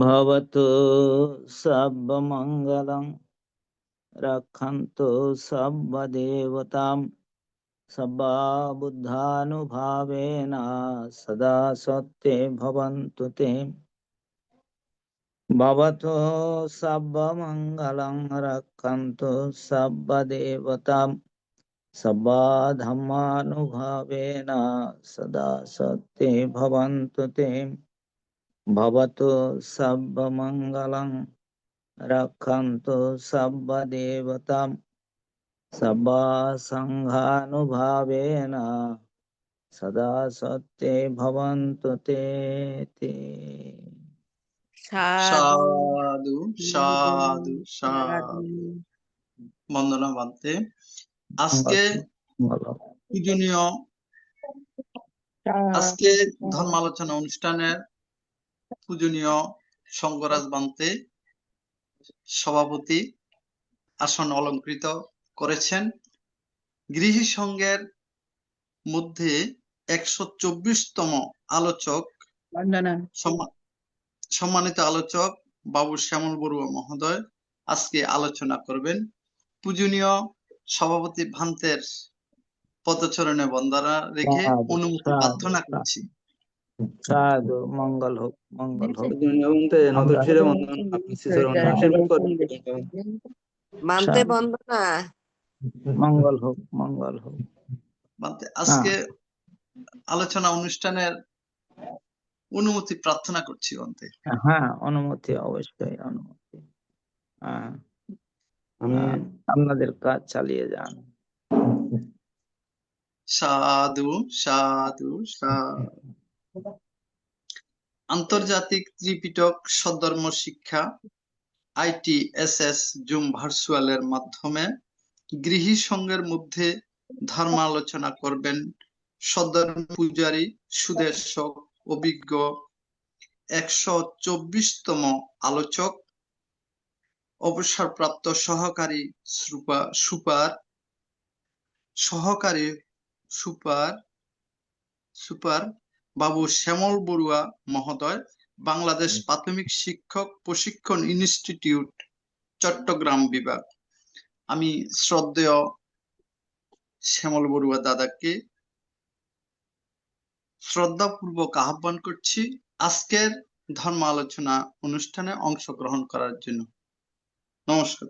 भवतु सर्वमङ्गलं रक्षन्तु सर्वदेवतां सर्वा बुद्धानुभावेन सदा सत्ये भवन्तु ते। भवतु सर्वमङ्गलं रक्षन्तु सर्वदेवतां सर्वा धर्मानुभावेन सदा सत्ये भवन्तु ते। ভবতু সর্বমঙ্গলং রক্ষন্তু সর্বদেবতাম সর্বসংঘানুভাবেন সদা সত্যে ভবন্তু তে তে। সাধু সাধু সাধু সাধু। সাধু। বন্দনা বান্তে আজকে পূজনীয় আজকে ধর্ম আলোচনা অনুষ্ঠানের পূজনীয় শঙ্করাজ বান্তে সভাপতি আসন অলঙ্কৃত করেছেন। গৃহী সংঘের মধ্যে 124তম আলোচক সম্মানিত আলোচক বাবু শ্যামল বড়ুয়া মহোদয় আজকে আলোচনা করবেন। পূজনীয় সভাপতি ভান্তের পদচরণে বন্দনা রেখে অনুমতি প্রার্থনা করছি। সাধু, মঙ্গল হোক, মঙ্গল হোক। মানতে বন্দনা। মঙ্গল হোক, মঙ্গল হোক। আজকে আলোচনা অনুষ্ঠানের অনুমতি প্রার্থনা করছি বলতে। হ্যাঁ, অনুমতি, অবশ্যই অনুমতি। আপনাদের কাজ চালিয়ে যান। সাধু সাধু সাধু। আন্তর্জাতিক ত্রিপিটক সদ্ধর্ম শিক্ষা ITSS জুম ভার্চুয়ালের মাধ্যমে গৃহী সংঘের মধ্যে ধর্ম আলোচনা করবেন সদ্ধর্ম পূজারী সুদেশক অভিজ্ঞ 124তম আলোচক অবসরপ্রাপ্ত সহকারী সুপার বাবু শ্যামল বড়ুয়া মহোদয়, বাংলাদেশ প্রাথমিক শিক্ষক প্রশিক্ষণ ইনস্টিটিউট চট্টগ্রাম বিভাগ। আমি শ্রদ্ধেয় শ্যামল বড়ুয়া দাদাকে শ্রদ্ধাপূর্বক আহ্বান করছি আজকের ধর্ম আলোচনা অনুষ্ঠানে অংশগ্রহণ করার জন্য। নমস্কার।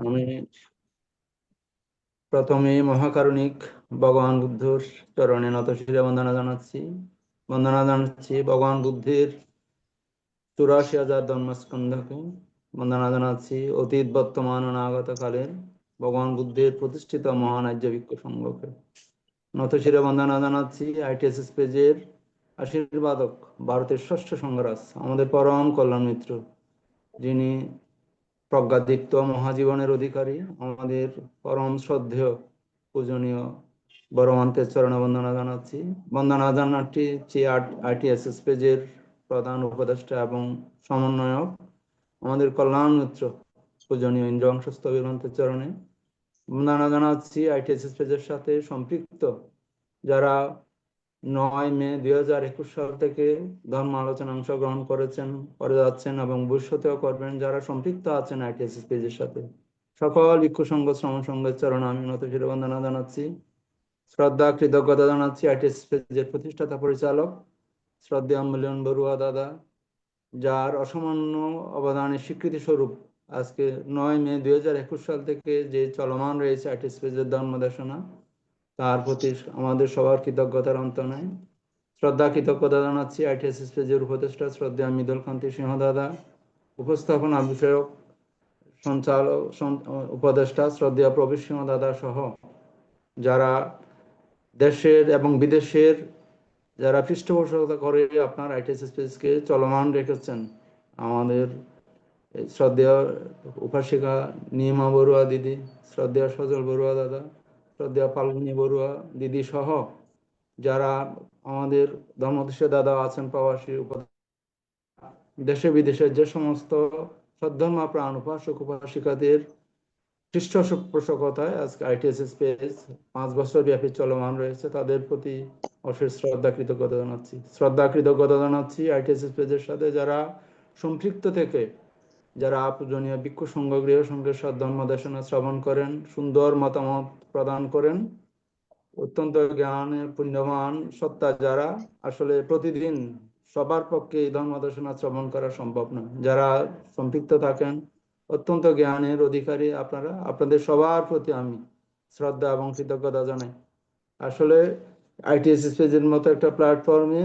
আমি প্রথমে মহাকারুণিক ভগবান বুদ্ধর চরণে নতশিরে বন্দনা জানাচ্ছি ভগবান বুদ্ধের 84,000 ধর্মস্কন্ধকে বন্দনা জানাচ্ছি। অতীত, বর্তমান, অনাগত কালের ভগবান বুদ্ধের প্রতিষ্ঠিত মহান আর্য ভিক্ষু সংঘকে নতশিরে বন্দনা জানাচ্ছি। ITSS পেজের আশীর্বাদক ভারতের ষষ্ঠ সংঘরাজ, আমাদের পরম কল্যাণ মিত্র, যিনি প্রজ্ঞাদীপ্ত মহাজীবনের অধিকারী, আমাদের পরম শ্রদ্ধেয় পূজনীয় বড়মন্তের চরণে বন্দনা জানাচ্ছি। ITSS পেজের প্রধান উপদেষ্টা এবং সমন্বয়ক আমাদের কল্যাণ মিত্র পূজনীয় ইন্দ্রাংশস্তবীরন্তের চরণে বন্দনা জানাচ্ছি। ITSS পেজের সাথে সম্পৃক্ত যারা 9 মে 2021 সাল থেকে ধর্ম আলোচনা অংশগ্রহণ করে যাচ্ছেন এবং ভবিষ্যতেও করবেন, যারা সম্পৃক্ত আছেন ITSS পেজের সাথে, সকল ভিক্ষু সংঘ শ্রমণ সংঘের চরণে আমি নতশিরে বন্দনা জানাচ্ছি। শ্রদ্ধা কৃতজ্ঞতা জানাচ্ছি ITSS পেজের প্রতিষ্ঠাতা পরিচালক শ্রদ্ধেয় মিলন বড়ুয়া দাদা, যার অসামান্য অবদানের স্বীকৃতি স্বরূপ আজকে 9 মে 2021 সাল থেকে যে চলমান রয়েছে ITSS পেজের ধর্ম দেশনা, তার প্রতি আমাদের সবার কৃতজ্ঞতার অন্ত নাই। শ্রদ্ধা কৃতজ্ঞতা জানাচ্ছি ITSS পেজের উপদেষ্টা শ্রদ্ধেয় মৃদুল কান্তি সিংহ দাদা, উপস্থাপনা বিষয়ক সঞ্চালক উপদেষ্টা শ্রদ্ধেয় প্রবীর সিংহ দাদা সহ যারা দেশের এবং বিদেশের যারা পৃষ্ঠপোষকতা করে আপনার ITSS পেজকে চলমান রেখেছেন, আমাদের শ্রদ্ধেয় উপাসিকা নিমা বড়ুয়া দিদি, শ্রদ্ধেয় সজল বড়ুয়া দাদা, শ্রদ্ধেয় ফাল্গুনী বড়ুয়া দিদি সহ যারা আমাদের ধর্মদেশে দাদা আছেন, প্রবাসী দেশে বিদেশে যে সমস্ত সদ্ধর্মা প্রাণ উপাসক উপাসিকাদের পৃষ্ঠপোষকতায় আজকে ITSS পেজ 5 বছর ব্যাপী চলমান রয়েছে, তাদের প্রতি অশেষ শ্রদ্ধা কৃতজ্ঞতা জানাচ্ছি। ITSS পেজের সাথে যারা সম্পৃক্ত থেকে যারা পূজনীয় ভিক্ষু সংঘ গৃহ সংঘের সদ্ধর্ম দেশনা শ্রবণ করেন, সুন্দর মতামত প্রদান করেন, অত্যন্ত জ্ঞানের পুণ্যবান সত্তা, যারা আসলে প্রতিদিন সবার পক্ষে এই ধর্ম দেশনা শ্রবণ করা সম্ভব নয়, যারা সম্পৃক্ত থাকেন, অত্যন্ত জ্ঞানের অধিকারী আপনারা, আপনাদের সবার প্রতি আমি শ্রদ্ধা এবং কৃতজ্ঞতা জানাই। আসলে আইটিএস স্পেসের মতো একটা প্ল্যাটফর্মে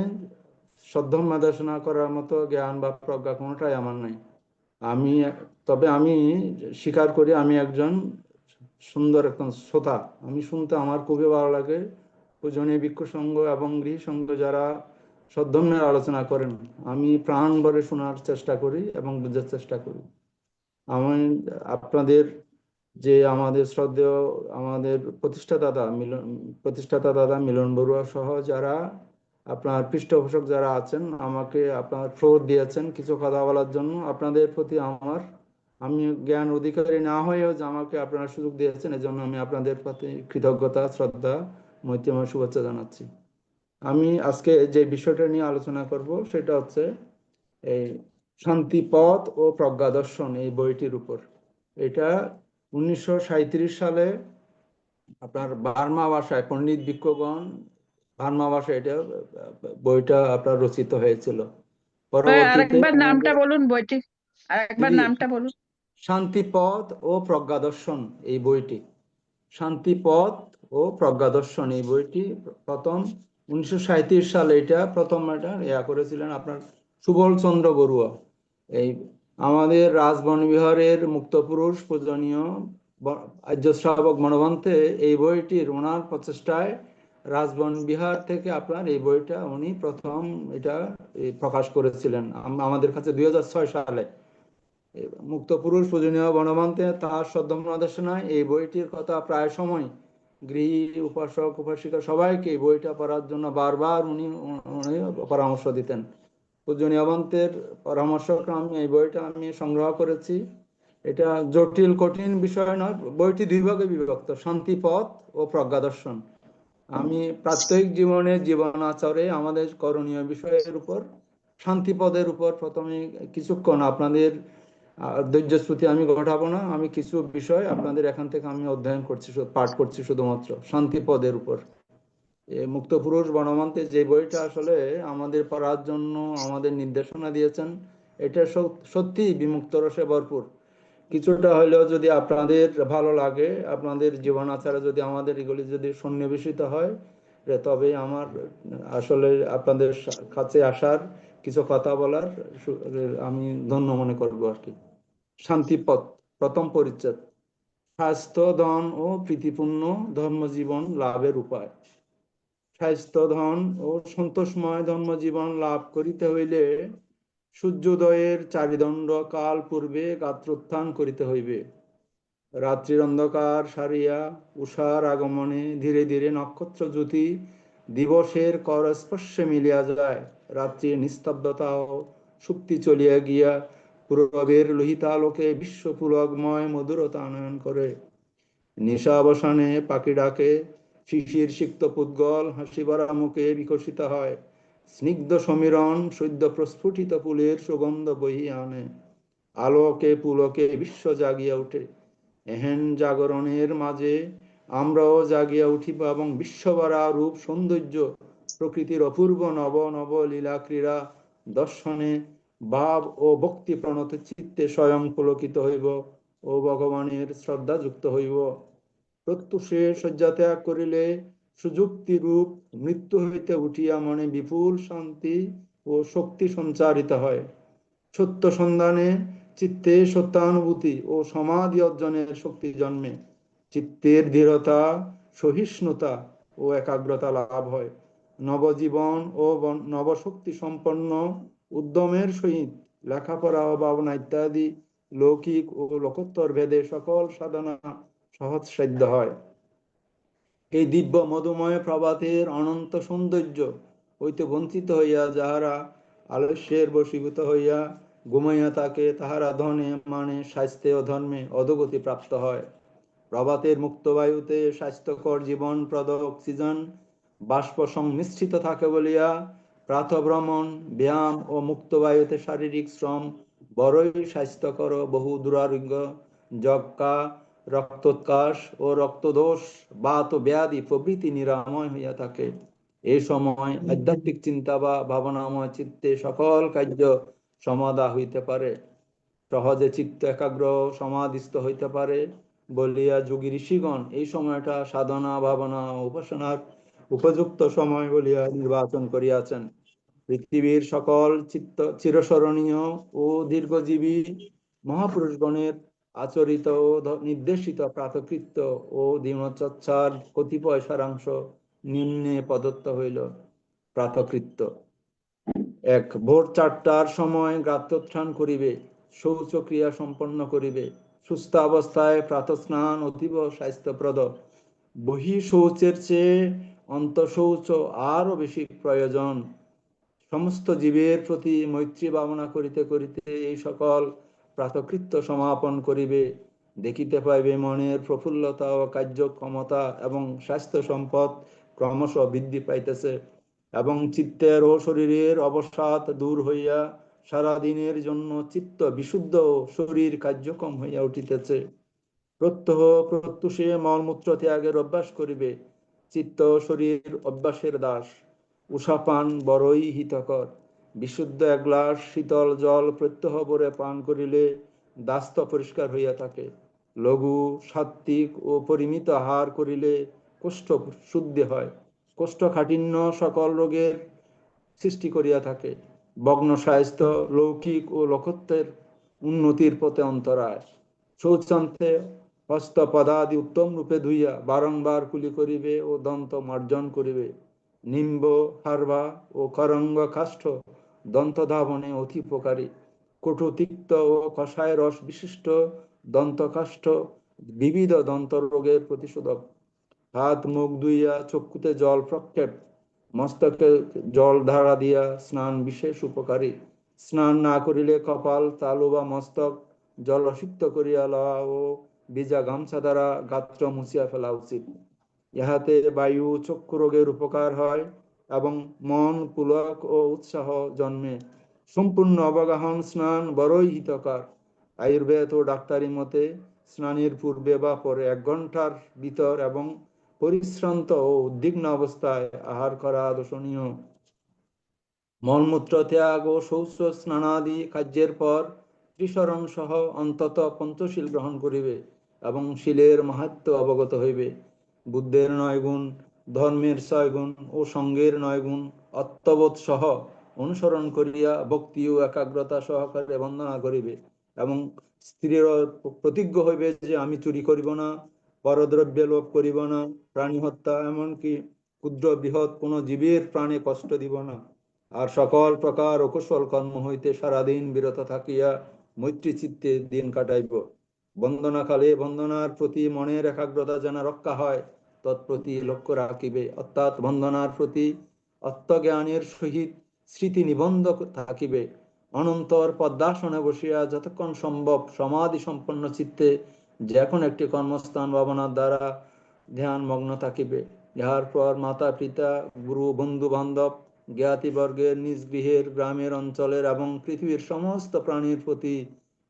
সদ্ধর্ম দেশনা করার মতো জ্ঞান বা প্রজ্ঞা কোনোটাই আমার নাই। তবে আমি স্বীকার করি আমি একজন সুন্দর একজন শ্রোতা। আমি শুনতে আমার খুবই ভালো লাগে। পূজনীয় ভিক্ষু সংঘ এবং গৃহী সংঘ যারা সদ্ধর্মের আলোচনা করেন, আমি প্রাণ ভরে শোনার চেষ্টা করি এবং বুঝার চেষ্টা করি। আমি আপনাদের যে আমাদের শ্রদ্ধেয় আমাদের প্রতিষ্ঠাতা দাদা মিলন বড়ুয়া সহ যারা আপনার পৃষ্ঠপোষক যারা আছেন, আমাকে আপনার ফ্লোর দিয়েছেন কিছু কথা বলার জন্য, আপনাদের প্রতি আমি জ্ঞান অধিকারী না হয়েও যে আমাকে আপনারা সুযোগ দিয়েছেন, এজন্য আমি আপনাদের প্রতি কৃতজ্ঞতা, শ্রদ্ধা, মৈত্রীময় শুভেচ্ছা জানাচ্ছি। আমি আজকে যে বিষয়টা নিয়ে আলোচনা করব সেটা হচ্ছে এই শান্তিপথ ও প্রজ্ঞা দর্শন, এই বইটির উপর। এটা 1937 সালে আপনার বার্মা ভাষায় পণ্ডিত ভিক্ষুগণ বার্মা ভাষায় বইটা আপনার রচিত হয়েছিল। পরবর্তীতে আরেকবার নামটা বলুন বইটি, আরেকবার দিদি, নামটা বলুন। শান্তিপথ ও প্রজ্ঞা দর্শন এই বইটি। শান্তিপথ ও প্রজ্ঞা দর্শন এই বইটি প্রথম 1937 সালে এটা প্রথম করেছিলেন আপনার সুবল চন্দ্র বড়ুয়া। এই আমাদের রাজবন বিহারের মুক্তপুরুষ পূজনীয় আর্য শ্রাবক মনোভান্তে এই বইটির ওনার প্রচেষ্টায় রাজবন বিহার থেকে আপনার এই বইটা উনি প্রথম এটা প্রকাশ করেছিলেন আমাদের কাছে 2006 সালে। মুক্তপুরুষ পূজনীয় বনমান্তে তাহার সদ্ধর্মদেশনায় এই বইটির কথা প্রায় সময় গৃহী, উপাসক, উপাসিকা সবাইকে এই বইটা পড়ার জন্য বারবার উনি পরামর্শ দিতেন। পূজনীয় বন্তের পরামর্শক্রমে এই বইটা আমি সংগ্রহ করেছি। এটা জটিল কঠিন বিষয় নয়, বইটি দুই ভাগে বিভক্ত, শান্তিপথ ও প্রজ্ঞা দর্শন। আমি প্রাত্যহিক জীবনে জীবন আচরে আমাদের করণীয় বিষয়ের উপর শান্তিপদের উপর প্রথমে কিছুক্ষণ আপনাদের ধৈর্যশ্রুতি আমি ঘটাবো না, আমি কিছু বিষয় আপনাদের এখান থেকে আমি অধ্যয়ন করছি, পাঠ করছি শুধুমাত্র শান্তিপদের উপর। মুক্তপুরুষ বনমান্তে যে বইটা আসলে আমাদের পড়ার জন্য আমাদের নির্দেশনা দিয়েছেন, এটা সত্যি বিমুক্ত রসে ভরপুর। কিছুটা হলেও যদি আপনাদের ভালো লাগে, আপনাদের জীবন আচারে যদি আমাদের এগুলি যদি সন্নিবেশিত হয়, তবে আমার আসলে আপনাদের কাছে আসার কিছু কথা বলার আমি ধন্য মনে করবো আর কি। শান্তিপথ প্রথম পরিচ্ছেদ, স্বাস্থ্য, ধন ও প্রীতিপূর্ণ ধর্মজীবন লাভের উপায়। স্বাস্থ্য, ধন ও সন্তোষময় ধর্মজীবন লাভ করিতে হইলে সূর্যোদয়ের চারিদণ্ড কাল পূর্বে গাত্রোত্থান করিতে হইবে। রাত্রির অন্ধকার সারিয়া উষার আগমনে ধীরে ধীরে নক্ষত্র জ্যোতি দিবসের কর স্পর্শে মিলিয়া যায়। রাত্রির নিস্তব্ধতা ও সুপ্তি চলিয়া গিয়া পূর্বের লোহিতালোকে বিশ্বপুলকময় মধুরতা আনয়ন করে। নিশাবসানে পাখি ডাকে, শিশির সিক্ত পুদ্গল হাসি ভরা মুখে বিকশিত হয়। স্নিগ্ধ সমীরণ সদ্য প্রস্ফুটিত ফুলের সুগন্ধ বহিয়া আনে। আলোকে পুলকে বিশ্ব জাগিয়া উঠে। এহেন জাগরণের মাঝে আমরাও জাগিয়া উঠিব এবং বিশ্বভরা রূপ সৌন্দর্য প্রকৃতির অপূর্ব নব নব লীলা ক্রীড়া দর্শনে ভাব ও ভক্তি প্রণত চিত্তে স্বয়ং পুলকিত হইব ও ভগবানের শ্রদ্ধা যুক্ত হইব। প্রত্যুষে শয্যা ত্যাগ করিলে সুযুক্তি রূপ মৃত্যু হইতে উঠিয়া মনে বিপুল শান্তি ও শক্তি সঞ্চারিত হয়। সত্য সন্ধানে চিত্তে সত্যানুভূতি ও সমাধি অর্জনের শক্তি জন্মে। চিত্তের দৃঢ়তা, সহিষ্ণুতা ও একাগ্রতা লাভ হয়। নবজীবন ও নবশক্তি সম্পন্ন উদ্যমের সহিত লেখাপড়া ও ভাবনা ইত্যাদি লৌকিক ও লোকোত্তর ভেদে সকল সাধনা সহজসাধ্য হয়। এই দিব্য মধুময় প্রভাতের অনন্ত সৌন্দর্য হইতে বঞ্চিত হইয়া যাহারা আলস্যের বশীভূত হইয়া ঘুমাইয়া থাকে, তাহারা ধনে মানে স্বাস্থ্যে ও ধর্মে অধোগতি প্রাপ্ত হয়। প্রভাতের মুক্ত বায়ুতে স্বাস্থ্যকর জীবনপ্রদ অক্সিজেন বাষ্প সংমিশ্রিত থাকে বলিয়া প্রাতঃভ্রমণ, ব্যায়াম ও মুক্ত বায়ুতে শারীরিক শ্রম বড়ই স্বাস্থ্যকর, বহু দুরারোগ্য, যক্কা, রক্তোৎকাশ ও রক্তদোষ, বাত ও ব্যাধি প্রভৃতি নিরাময় হইয়া থাকে। এই সময় আধ্যাত্মিক চিন্তা বা ভাবনাময় চিত্তে সকল কার্য সমাধা হইতে পারে, সহজে চিত্ত একাগ্র সমাধিস্থ হইতে পারে বলিয়া যোগী ঋষিগণ এই সময়টা সাধনা, ভাবনা, উপাসনার উপযুক্ত সময় বলিয়া নির্বাচন করিয়াছেন। পৃথিবীর সকল চিরস্মরণীয় ও দীর্ঘজীবী মহাপুরুষগণের আচরিত ও নির্দেশিত প্রাতকৃত্য ও দিনচর্চার কতিপয় সারাংশ নিম্নে প্রদত্ত হইল। প্রাতকৃত্য: 1. ভোর 4টার সময় গাত্রোত্থান করিবে, শৌচক্রিয়া সম্পন্ন করিবে। সুস্থ অবস্থায় প্রাতঃস্নান অতীব স্বাস্থ্যপ্রদ। বহিঃশৌচের চেয়ে অন্তঃশৌচ আরো বেশি প্রয়োজন। সমস্ত জীবের প্রতি মৈত্রী ভাবনা করিতে করিতে এই সকল প্রাতকৃত্য সমাপন করিবে। দেখিতে পাইবে মনের প্রফুল্লতা ও কার্যক্ষমতা এবং স্বাস্থ্য সম্পদ ক্রমশ বৃদ্ধি পাইতেছে, এবং চিত্তের ও শরীরের অবসাদ দূর হইয়া সারাদিনের জন্য চিত্ত বিশুদ্ধ ও শরীর কার্যক্ষম হইয়া উঠিতেছে। প্রত্যহ প্রত্যুষে মলমূত্র ত্যাগের অভ্যাস করিবে। চিত্ত শরীর অভ্যাসের দাস। উষাপান বড়ই হিতকর। বিশুদ্ধ 1 গ্লাস শীতল জল প্রত্যহ ভোরে পান করিলে দাস্ত পরিষ্কার হইয়া থাকে। লঘু, সাত্ত্বিক ও পরিমিত আহার করিলে কোষ্ঠ শুদ্ধি হয়। কোষ্ঠকাঠিন্য সকল রোগের সৃষ্টি করিয়া থাকে। ভগ্ন স্বাস্থ্য লৌকিক ও লোকত্বের উন্নতির পথে অন্তরায়। শৌচান্তে হস্ত পদাদি উত্তম রূপে ধুইয়া বারংবার কুলি করিবে ও দন্ত মার্জন করিবে। নিম্ব, হারবা ও করঙ্গ কাষ্ঠ দন্ত ধাবনে অতি উপকারী। কটু, তিক্ত ও কষায় রস বিশিষ্ট দন্ত কাষ্ঠ বিবিধ দন্ত রোগের প্রতিষেধক। হাত মুখ ধুইয়া চক্ষুতে জল প্রক্ষেপ, মস্তকে জল ধারা দিয়া স্নান বিশেষ উপকারী। স্নান না করিলে কপাল, তালু বা মস্তক জলসিক্ত করিয়া লওয়া ও ভিজা গামছা দ্বারা গাত্র মুছিয়া ফেলা উচিত। ইহাতে বায়ু চক্ষু রোগের উপকার হয় এবং মন পুলক ও উৎসাহ জন্মে। সম্পূর্ণ অবগাহন স্নান বড়ই হিতকর। আয়ুর্বেদ ও ডাক্তারি মতে স্নানের পূর্বে বা পরে 1 ঘন্টার ভিতর এবং পরিশ্রান্ত ও উদ্বিগ্ন অবস্থায় আহার করা দোষণীয়। মলমূত্র ত্যাগ ও শৌচ স্নানাদি কার্যের পর ত্রিশরণ সহ অন্তত পঞ্চশীল গ্রহণ করিবে এবং শীলের মাহাত্ম্য অবগত হইবে। বুদ্ধের 9 গুণ, ধর্মের 6 গুণ ও সঙ্গের 9 গুণ অত্তবোধ সহ অনুসরণ করিয়া ভক্তি ও একাগ্রতা সহকারে বন্দনা করিবে এবং স্ত্রীর প্রতিজ্ঞ হইবে যে আমি চুরি করিব না, পরদ্রব্যে লোভ করিব না, প্রাণী হত্যা এমনকি ক্ষুদ্র বৃহৎ কোনো জীবের প্রাণে কষ্ট দিব না, আর সকল প্রকার অকুশল কর্ম হইতে সারাদিন বিরত থাকিয়া মৈত্রী চিত্তে দিন কাটাইব। বন্দনাকালে বন্দনার প্রতি মনের একাগ্রতা যেন রক্ষা হয় তৎপ্রতি লক্ষ্য রাখিবে, অর্থাৎ বন্দনার প্রতি আত্মজ্ঞানের সহিত স্মৃতি নিবন্ধ থাকিবে। অনন্তর পদ্মাসনে বসিয়া যতক্ষণ সম্ভব সমাধি সম্পন্ন চিত্তে যে কোনো একটি কর্মস্থান ভাবনার দ্বারা ধ্যান মগ্ন থাকিবে। ইহার পর মাতা পিতা, গুরু, বন্ধু বান্ধব, জ্ঞাতিবর্গের, নিজ গৃহের, গ্রামের, অঞ্চলের এবং পৃথিবীর সমস্ত প্রাণীর প্রতি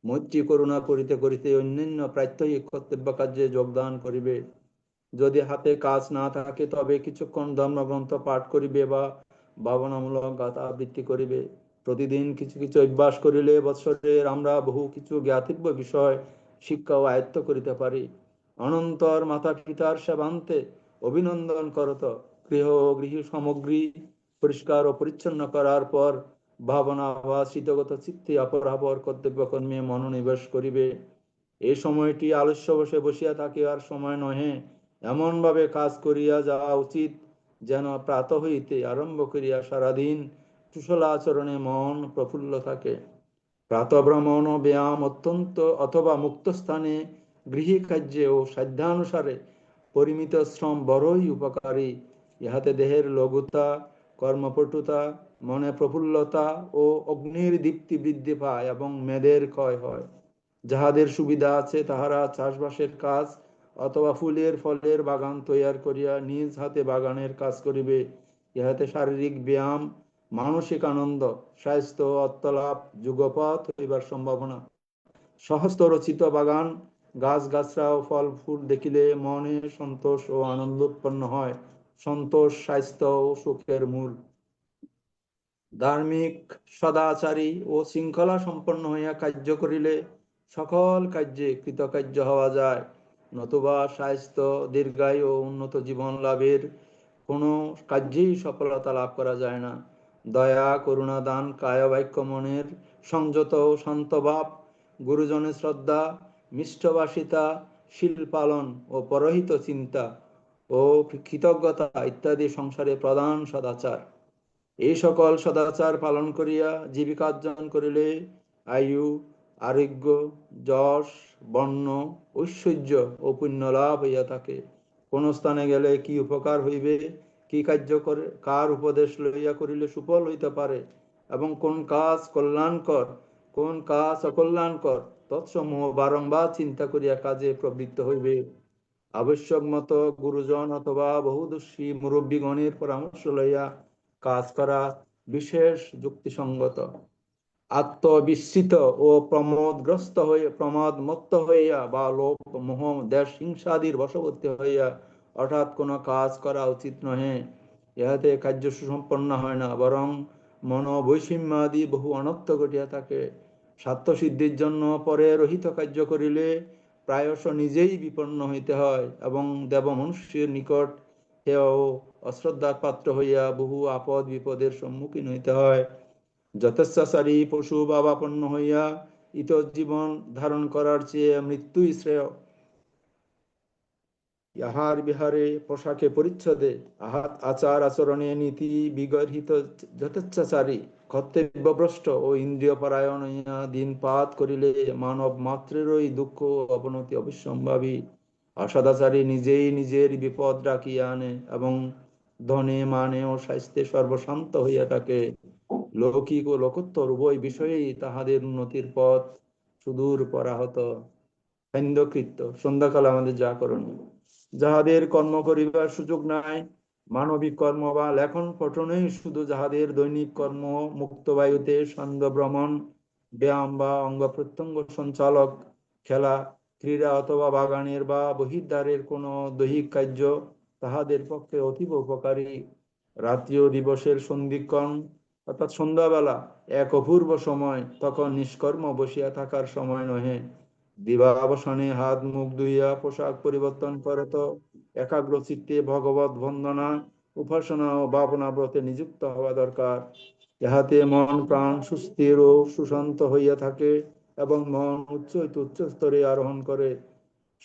মৈত্রী করুণা করিতে করিতে অন্যান্য প্রাত্যহিক কর্তব্য কার্যে যোগদান করিবে। যদি হাতে কাজ না থাকে তবে কিছুক্ষণ ধর্মগ্রন্থ পাঠ করিবে বা ভাবনামূলক গাথা আবৃত্তি করিবে। প্রতিদিন কিছু কিছু অভ্যাস করিলে বৎসরের আমরা বহু কিছু জ্ঞাতব্য বিষয় শিক্ষা ও আয়ত্ত করিতে পারি। অনন্তর মাতা পিতার সেবান্তে অভিনন্দন করত গৃহ ও গৃহ সামগ্রী পরিষ্কার ও পরিচ্ছন্ন করার পর ভাবনা বা শীতগত চিত্তে অপরাপর কর্তব্য কর্মে মনোনিবেশ করিবে। এই সময়টি আলস্য বসে বসিয়া থাকিবার সময় নহে, এমন ভাবে কাজ করিয়া যাওয়া উচিত যেন প্রাত হইতে আরম্ভ করিয়া সারাদিন কুশলাচরণে মন প্রফুল্ল থাকে। প্রাতভ্রমণ ও ব্যায়াম অত্যন্ত অথবা মুক্ত স্থানে গৃহী কার্যে ও সাধ্যানুসারে পরিমিত শ্রম বড়ই উপকারী। ইহাতে দেহের লঘুতা, কর্মপটুতা, মনে প্রফুল্লতা ও অগ্নির দীপ্তি বৃদ্ধি পায় এবং মেদের ক্ষয় হয়। যাহাদের সুবিধা আছে তাহারা চাষবাসের কাজ অথবা ফুলের ফলের বাগান তৈয়ার করিয়া নিজ হাতে বাগানের কাজ করিবে। ইহাতে শারীরিক ব্যায়াম, মানসিক আনন্দ, স্বাস্থ্য, অর্থলাভ, যুগপথ হইবার সম্ভাবনা। সহস্ত রচিত বাগান, গাছ গাছরা ও ফল ফুল দেখিলে মনে সন্তোষ ও আনন্দ উৎপন্ন হয়। সন্তোষ স্বাস্থ্য ও সুখের মূল। ধার্মিক, সদাচারী ও শৃঙ্খলা সম্পন্ন হইয়া কার্য করিলে সকল কার্যে কৃতকার্য হওয়া যায়। নতুবা স্বাস্থ্য, দীর্ঘায়ু ও উন্নত জীবন লাভের কোনো কার্যেই সফলতা লাভ করা যায় না। দয়া, করুণা, দান, কায় বাক্য, মনের সংযত ও শান্ত ভাব, গুরুজনের শ্রদ্ধা, মিষ্টভাষিতা, শীল পালন ও পরহিত চিন্তা ও কৃতজ্ঞতা ইত্যাদি সংসারে প্রধান সদাচার। এই সকল সদাচার পালন করিয়া জীবিকা অর্জন করিলে আয়ু, আরোগ্য, যশ, বর্ণ, ঐশ্বর্য ও পুণ্য লাভ হইয়া থাকে। কোন স্থানে গেলে কি উপকার হইবে, কি কার্য করে কার উপদেশ লইয়া করিলে সুফল হইতে পারে, এবং কোন কাজ কল্যাণকর, কোন কাজ অকল্যাণকর, তৎসমূহ বারংবার চিন্তা করিয়া কাজে প্রবৃত্ত হইবে। আবশ্যক মতো গুরুজন অথবা বহুদর্শী মুরব্বীগণের পরামর্শ লইয়া কাজ করা বিশেষ যুক্তিসঙ্গত। আত্মবিস্মৃত ও প্রমাদমত্ত হইয়া বা লোভ, মোহ, দেশ, হিংসাদির বশবর্তী হইয়া হঠাৎ কোনো কাজ করা উচিত নহে। ইহাতে কার্য সুসম্পন্ন হয় না, বরং মনোবৈষম্যাদি বহু অনর্থ ঘটিয়া থাকে। স্বার্থসিদ্ধির জন্য পরে রহিত কার্য করিলে প্রায়শ নিজেই বিপন্ন হইতে হয় এবং দেব মনুষ্যের নিকট হেয় ও অশ্রদ্ধার পাত্র হইয়া বহু আপদ বিপদের সম্মুখীন হইতে হয়। যথেচ্ছাচারী পশু ভাবাপন্ন হইয়া ইতর জীবন ধারণ করার চেয়ে মৃত্যুই শ্রেয়। আহার বিহারে, পোশাকে পরিচ্ছদে, আচার আচরণে নীতি বিগর্হিত যথেচ্ছাচারী, কর্তব্যভ্রষ্ট ও ইন্দ্রিয় পরায়ণ হইয়া দিনপাত করিলে মানব মাত্রেরই দুঃখ ও অবনতি অবশ্যম্ভাবী। অসদাচারী নিজেই নিজের বিপদ ডাকিয়া আনে এবং ধনে, মানে ও স্বাস্থ্যে সর্বশান্ত হইয়া থাকে। লৌকিক ও লোকোত্তর উভয় বিষয়েই তাহাদের উন্নতির পথ সুদূর পরাহত। সান্ধ্যকৃত্য, সন্ধ্যাকালে আমাদের যা করণীয়। যাহাদের কর্ম করিবার সুযোগ নাই, মানবিক কর্ম বা লেখন পঠনেই শুধু যাহাদের দৈনিক কর্ম, মুক্ত বায়ুতে সান্ধ্য ভ্রমণ, ব্যায়াম বা অঙ্গ প্রত্যঙ্গ সঞ্চালক, খেলা, ক্রীড়া অথবা বাগানের বা বহির্দ্বারের কোনো দৈহিক কার্য তাহাদের পক্ষে অতীব উপকারী। রাত্রি ও দিবসের সন্ধিক্ষণ অর্থাৎ সন্ধ্যাবেলা এক অপূর্ব সময়, তখন নিষ্কর্ম বসিয়া থাকার সময় নহে। দিবাবসানে হাত মুখ ধুইয়া পোশাক পরিবর্তন করত একাগ্র চিত্তে ভগবত বন্দনা, উপাসনা ও ভাবনা ব্রতে নিযুক্ত হওয়া দরকার। ইহাতে মন প্রাণ সুস্থির ও সুশান্ত হইয়া থাকে এবং মন উচ্চ স্তরে আরোহণ করে।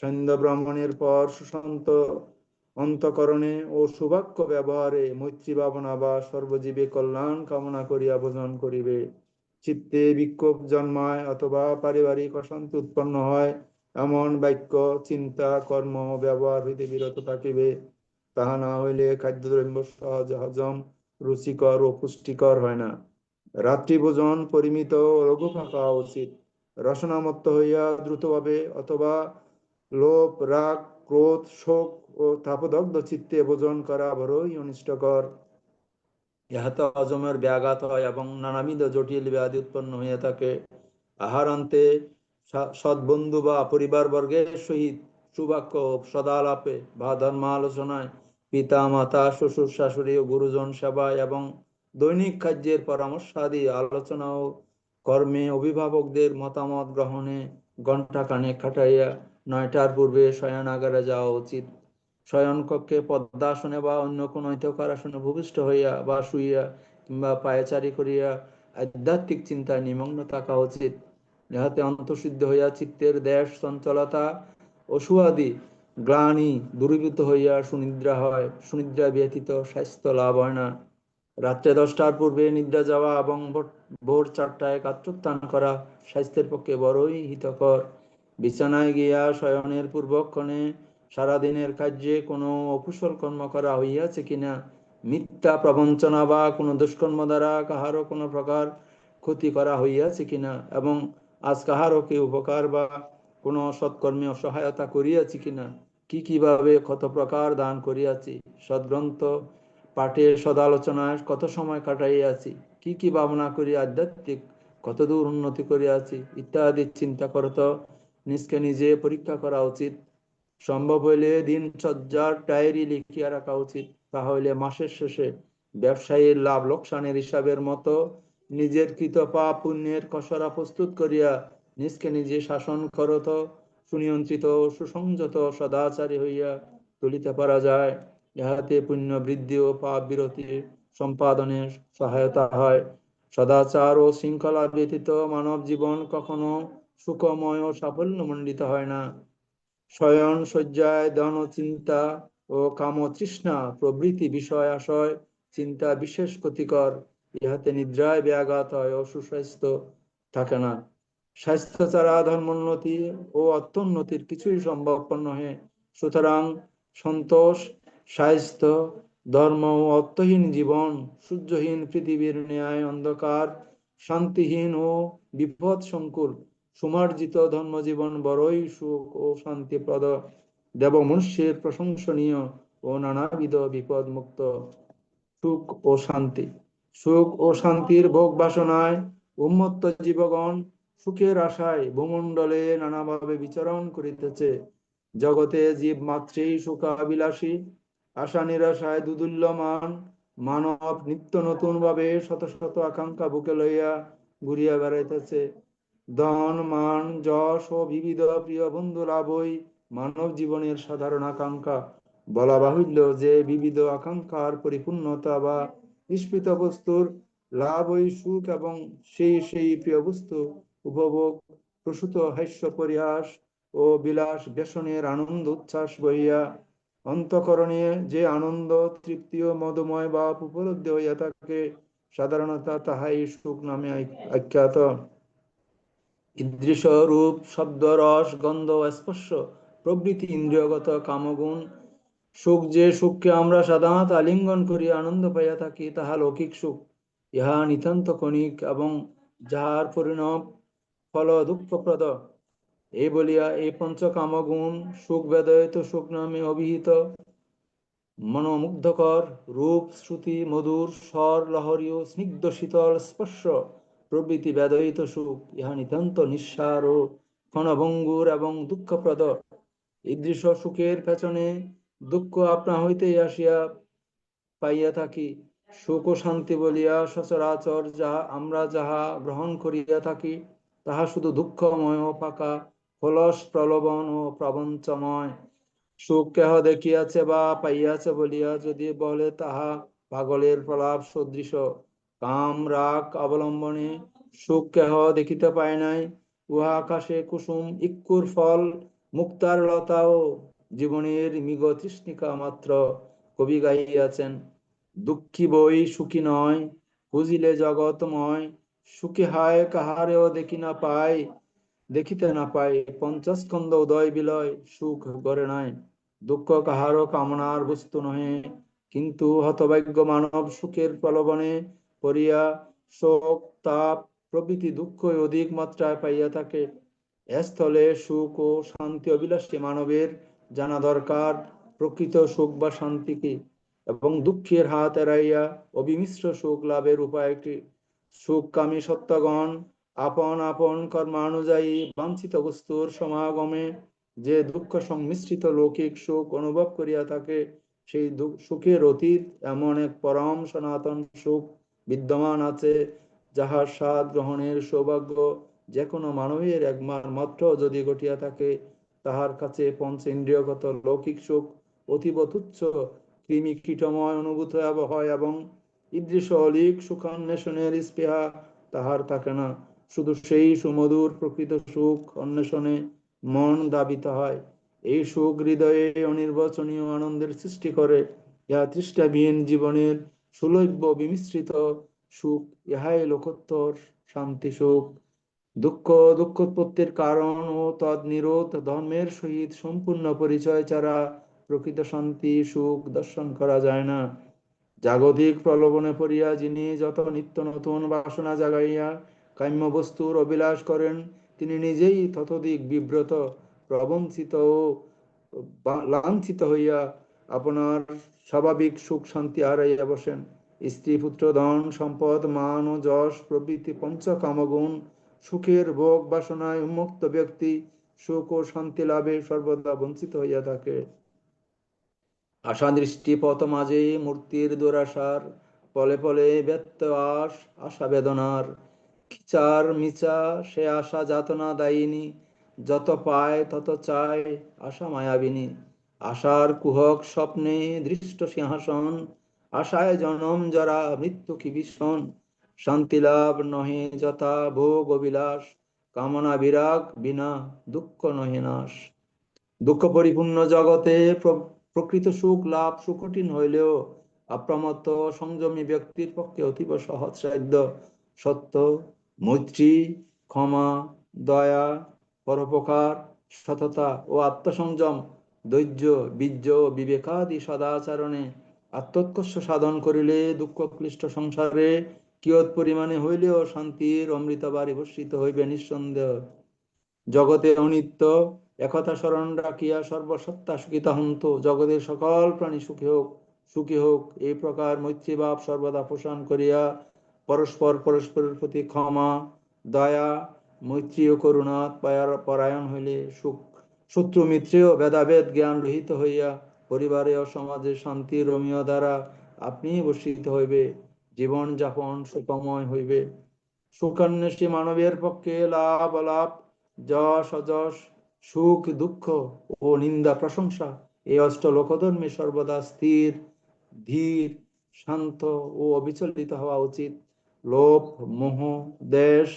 সন্ধ্যা ব্রাহ্মণের পর সুশান্ত অন্তঃকরণে ও সুবাক্য ব্যবহারে মৈত্রী ভাবনা বা সর্বজীবে কল্যাণ কামনা করিয়া ভোজন করিবে। চিত্তে বিক্ষোভ জন্মায় অথবা পারিবারিক অশান্তি উৎপন্ন হয় এমন বাক্য, চিন্তা, কর্ম, ব্যবহার হইতে বিরত থাকিবে। তাহা না হইলে খাদ্যদ্রব্য সহজ হজম, রুচিকর ও পুষ্টিকর হয় না। রাত্রি ভোজন পরিমিত ও লঘু খাওয়া উচিত। রসনামত্ত হইয়া দ্রুতভাবে অথবা লোভ, রাগ, ক্রোধ, শোক ও তাপদগ্ধ চিত্তে ভোজন করা বড়ই অনিষ্টকর। ইহাতে হজমের ব্যাঘাত হয় এবং নানাবিধ জটিল ব্যাধি উৎপন্ন হইয়া থাকে। আহারান্তে সদ্বন্ধু বা পরিবার বর্গের সহিত সুবাক্য সদালাপে বা ধর্ম আলোচনায়, পিতা মাতা, শ্বশুর শাশুড়ি ও গুরুজন সেবায় এবং দৈনিক কার্যের পরামর্শাদি আলোচনা ও কর্মে অভিভাবকদের মতামত গ্রহণে ঘণ্টাখানেক কাটাইয়া 9টার পূর্বে শয়নাগারে যাওয়া উচিত। শয়ন কক্ষে পদ্মাসনে বা অন্য কোন হিতকর আসনে ভূমিষ্ঠ হইয়া বা শুইয়া কিংবা পায়চারি করিয়া আধ্যাত্মিক চিন্তায় নিমগ্ন থাকা উচিত। ইহাতে অন্তঃশুদ্ধ হইয়া চিত্তের দেশ চঞ্চলতা অসুয়াদি গ্লানি দূরীভূত হইয়া সুনিদ্রা হয়। সুনিদ্রা ব্যতীত স্বাস্থ্য লাভ হয় না। রাত্রে 10টার পূর্বে নিদ্রা যাওয়া এবং ভোর 4টায় গাত্রোত্থান করা স্বাস্থ্যের পক্ষে বড়ই হিতকর। বিছানায় গিয়া শয়নের পূর্বক্ষণে সারাদিনের কার্যে কোনো অকুশল কর্ম করা হইয়াছে কিনা, মিথ্যা প্রবঞ্চনা বা কোনো দুষ্কর্ম দ্বারা কাহারও কোনো প্রকার ক্ষতি করা হইয়াছে কিনা, এবং আজ কাহারও কি উপকার বা কোনো সৎকর্মে সহায়তা করিয়াছি কিনা, কিভাবে কত প্রকার দান করিয়াছি, সদ্গ্রন্থ পাঠে সদালোচনায় কত সময় কাটাইয়াছি, কি ভাবনা করি আধ্যাত্মিক কতদূর উন্নতি করিয়াছি ইত্যাদি চিন্তা করত নিজকে নিজে পরীক্ষা করা উচিত। সম্ভব হইলে দিনচর্যার ডায়েরি লিখিয়া রাখা উচিত। তাহলে মাসের শেষে ব্যবসায়ীর লাভ লোকসানের হিসাবের মতো নিজের কৃত পাপ পুণ্যের খসড়া প্রস্তুত করিয়া নিজকে নিজে শাসন করত সুনিয়ন্ত্রিত সুসংযত সদাচারী হইয়া তুলিতে পারা যায়। ইহাতে পুণ্য বৃদ্ধি ও পাপ বিরতি সম্পাদনে সহায়তা হয়। সদাচার ও শৃঙ্খলা ব্যতীত মানব জীবন কখনো সুখময় ও সাফল্যমণ্ডিত হয় না। শয়ন শয্যায় ধন চিন্তা ও কাম তৃষ্ণা প্রভৃতি বিষয় আশয় চিন্তা বিশেষ ক্ষতিকর। ইহাতে নিদ্রায় ব্যাঘাত হয় ও সুস্বাস্থ্য থাকে না। স্বাস্থ্য ছাড়া ধর্মোন্নতি ও অর্থোন্নতির কিছুই সম্ভবপর নহে। সুতরাং সন্তোষ, স্বাস্থ্য, ধর্ম ও অর্থহীন জীবন সূর্যহীন পৃথিবীর ন্যায় অন্ধকার, শান্তিহীন ও বিপদ সংকুল। সুমার্জিত ধর্মজীবন বড়ই সুখ ও শান্তিপ্রদ, দেব মনুষ্যের প্রশংসনীয় ও নানাবিধ বিপদ মুক্ত। সুখ ও শান্তি। সুখ ও শান্তির ভোগ বাসনায় উন্মত্ত জীবগণ সুখের আশায় ভূমণ্ডলে নানাভাবে বিচরণ করিতেছে। জগতে জীব মাত্রেই সুখাবিলাসী, আশা নিরাশায় দুদুল্যমান। মানব নিত্য নতুন ভাবে শত শত আকাঙ্ক্ষা বুকে লইয়া ঘুরিয়া বেড়াইতেছে। ধন, মান, যশ ও বিবিধ প্রিয় বন্ধু লাভই মানব জীবনের সাধারণ আকাঙ্ক্ষা। বলা বাহুল্য যে বিবিধ আকাঙ্ক্ষার পরিপূর্ণতা বা ইষ্পিত বস্তুর লাভই সুখ এবং সেই সেই প্রিয় বস্তু উপভোগ প্রসূত হাস্য পরিহাস ও বিলাস ব্যসনের আনন্দ উচ্ছ্বাস বহিয়া অন্তঃকরণে যে আনন্দ তৃপ্তি ও মদময় ভাব উপলব্ধি হইয়া থাকে, সাধারণত তাহাই সুখ নামে আখ্যাত। দৃশ্য, রূপ, শব্দ, রস, গন্ধ, স্পর্শ প্রভৃতি ইন্দ্রিয়গত কামগুণ সুখ, যে সুখকে আমরা সাধারণত আলিঙ্গন করি আনন্দ পাইয়া থাকি, তাহা লৌকিক সুখ। ইহা নিতান্ত ক্ষণিক এবং যাহার পরিণাম ফল দুঃখপ্রদ। এই বলিয়া এই পঞ্চকামগুণ সুখ বেদয়িত সুখ নামে অভিহিত। মনোমুগ্ধকর রূপ, শ্রুতি, মধুর স্বর, লহরী ও স্নিগ্ধ শীতল স্পর্শ প্রভৃতি বেদয়িত সুখ। ইহা নিতান্ত নিঃসার ও ক্ষণভঙ্গুর এবং দুঃখপ্রদ। ঈদৃশ সুখের পেছনে দুঃখ আপনা হইতেই আসিয়া পাইয়া থাকি। সুখ ও শান্তি বলিয়া সচরাচর আমরা যাহা গ্রহণ করিয়া থাকি, তাহা শুধু দুঃখময় ও পাকা, খোলস, প্রলোভন ও প্রবঞ্চময়। সুখ কেহ দেখিয়াছে বা পাইয়াছে বলিয়া যদি বলে, তাহা পাগলের প্রলাপ সদৃশ। কাম রাগ অবলম্বনে সুখ কেহ দেখিতে পায় নাই। উহা আকাশে কুসুম, ইক্ষুর ফল, মুক্তার লতা ও জীবনের মৃগ তৃষ্ণিকা মাত্র। কবি গাইয়াছেন, দুঃখী বই সুখী নয়, বুঝিলে জগৎময়। সুখী হায় কাহারেও দেখিতে না পাই, পঞ্চস্কন্ধ উদয় বিলয় সুখ গড়ে নাই। দুঃখ কাহারও কামনার বস্তু নহে, কিন্তু হতভাগ্য মানব সুখের প্রলোভনে পড়িয়া শোক, তাপ প্রভৃতি দুঃখ অধিক মাত্রায় পাইয়া থাকে। স্থলে সুখ ও শান্তি অভিলাষী মানবের জানা দরকার প্রকৃত সুখ বা শান্তি কি, এবং দুঃখের হাত এড়াইয়া অবিমিশ্র সুখ লাভের উপায়টি। সুখকামী সত্যগণ আপন আপন কর্মানুযায়ী বাঞ্ছিত বস্তুর সমাগমে যে দুঃখ সংমিশ্রিত লৌকিক সুখ অনুভব করিয়া থাকে, সেই সুখের অতীত এমন এক পরম সনাতন সুখ বিদ্যমান আছে, যাহার স্বাদ গ্রহণের সৌভাগ্য যে কোনো মানবের একবার মাত্র যদি ঘটিয়া থাকে, তাহার কাছে পঞ্চ ইন্দ্রিয়গত লৌকিক সুখ অতীব তুচ্ছ, কৃমি কীটময় অনুভূত হয় এবং ঈদৃশ অলিক সুখান্বেষণের স্পৃহা তাহার থাকে না। শুধু সেই সুমধুর প্রকৃত সুখ অন্বেষণে মন ধাবিত হয়। এই সুখ হৃদয়ে অনির্বচনীয় আনন্দের সৃষ্টি করে। ইহা তৃষ্ণাবিহীন জীবনের সুলভ্য বিমিশ্রিত সুখ। ইহাই লোকোত্তর শান্তি সুখ। দুঃখোৎপত্তির কারণ ও তদ নিরোধ ধর্মের সহিত সম্পূর্ণ পরিচয় ছাড়া প্রকৃত শান্তি সুখ দর্শন করা যায় না। জাগতিক প্রলোভনে পড়িয়া যিনি যত নিত্য নতুন বাসনা জাগাইয়া কাম্য বস্তুর অভিলাষ করেন, তিনি নিজেই ততোধিক বিব্রত, প্রবঞ্চিত ও লাঞ্ছিত হইয়া আপনার স্বাভাবিক সুখ শান্তি হারাইয়া বসেন। স্ত্রী, পুত্র, ধন সম্পদ, মান ও যশ প্রভৃতি পঞ্চকামগুণ সুখের ভোগ বাসনায় উন্মুক্ত ব্যক্তি সুখ ও শান্তি লাভে সর্বদা বঞ্চিত হইয়া থাকে। আশা দৃষ্টি পথ মাঝে মূর্তির দুরাশার, পলে পলে ব্যর্থ আশা বেদনার। খিচার মিচা সে আশা যাতনা দায়িনী, যত পায় তত চায় আশা মায়াবিনী। আশার কুহক স্বপ্নে দৃষ্ট সিংহাসন, আশায় জনম জরা মৃত্যু কি ভীষণ, শান্তি লাভ নহে যথা ভোগ অবিলাস, কামনা বিরাগ বিনা দুঃখ নহে নাশ। দুঃখ পরিপূর্ণ জগতে প্রকৃত সুখ লাভ সুকঠিন হইলেও অপ্রমত্ত সংযমী ব্যক্তির পক্ষে অতীব সহজসাধ্য। সত্য, মৈত্রী, ক্ষমা, দয়া, পরোপকার, সততা ও আত্মসংযম, ধৈর্য, বীর্য, বিবেকাদি সদাচরণে আত্মোৎকর্ষ সাধন করিলে দুঃখ ক্লিষ্ট সংসারে কিয়ৎ পরিমাণে হইলেও শান্তির অমৃত বাড়ি বর্ষিত হইবে নিঃসন্দেহ। জগতে অনিত্য একথা স্মরণ রাখিয়া সর্বসত্তা সুখিতা হন্তু, জগতের সকল প্রাণী সুখী হোক এই প্রকার মৈত্রীভাব সর্বদা পোষণ করিয়া পরস্পরের প্রতি ক্ষমা, দয়া, মৈত্রী ও করুণা পরায়ণ হইলে শত্রু মিত্রেও ভেদাভেদ জ্ঞান রহিত হইয়া পরিবারে ও সমাজে শান্তি রমীয় দ্বারা আপনি বর্ষিত হইবে, জীবন যাপন সুখময় হইবে। সুখান্বেষী মানবের পক্ষে লাভ অলাভ, যশ অযশ, সুখ দুঃখ ও নিন্দা প্রশংসা এই অষ্ট লোকধর্মে সর্বদা স্থির, ধীর, শান্ত ও অবিচলিত হওয়া উচিত। লোভ, মোহ, দেশ,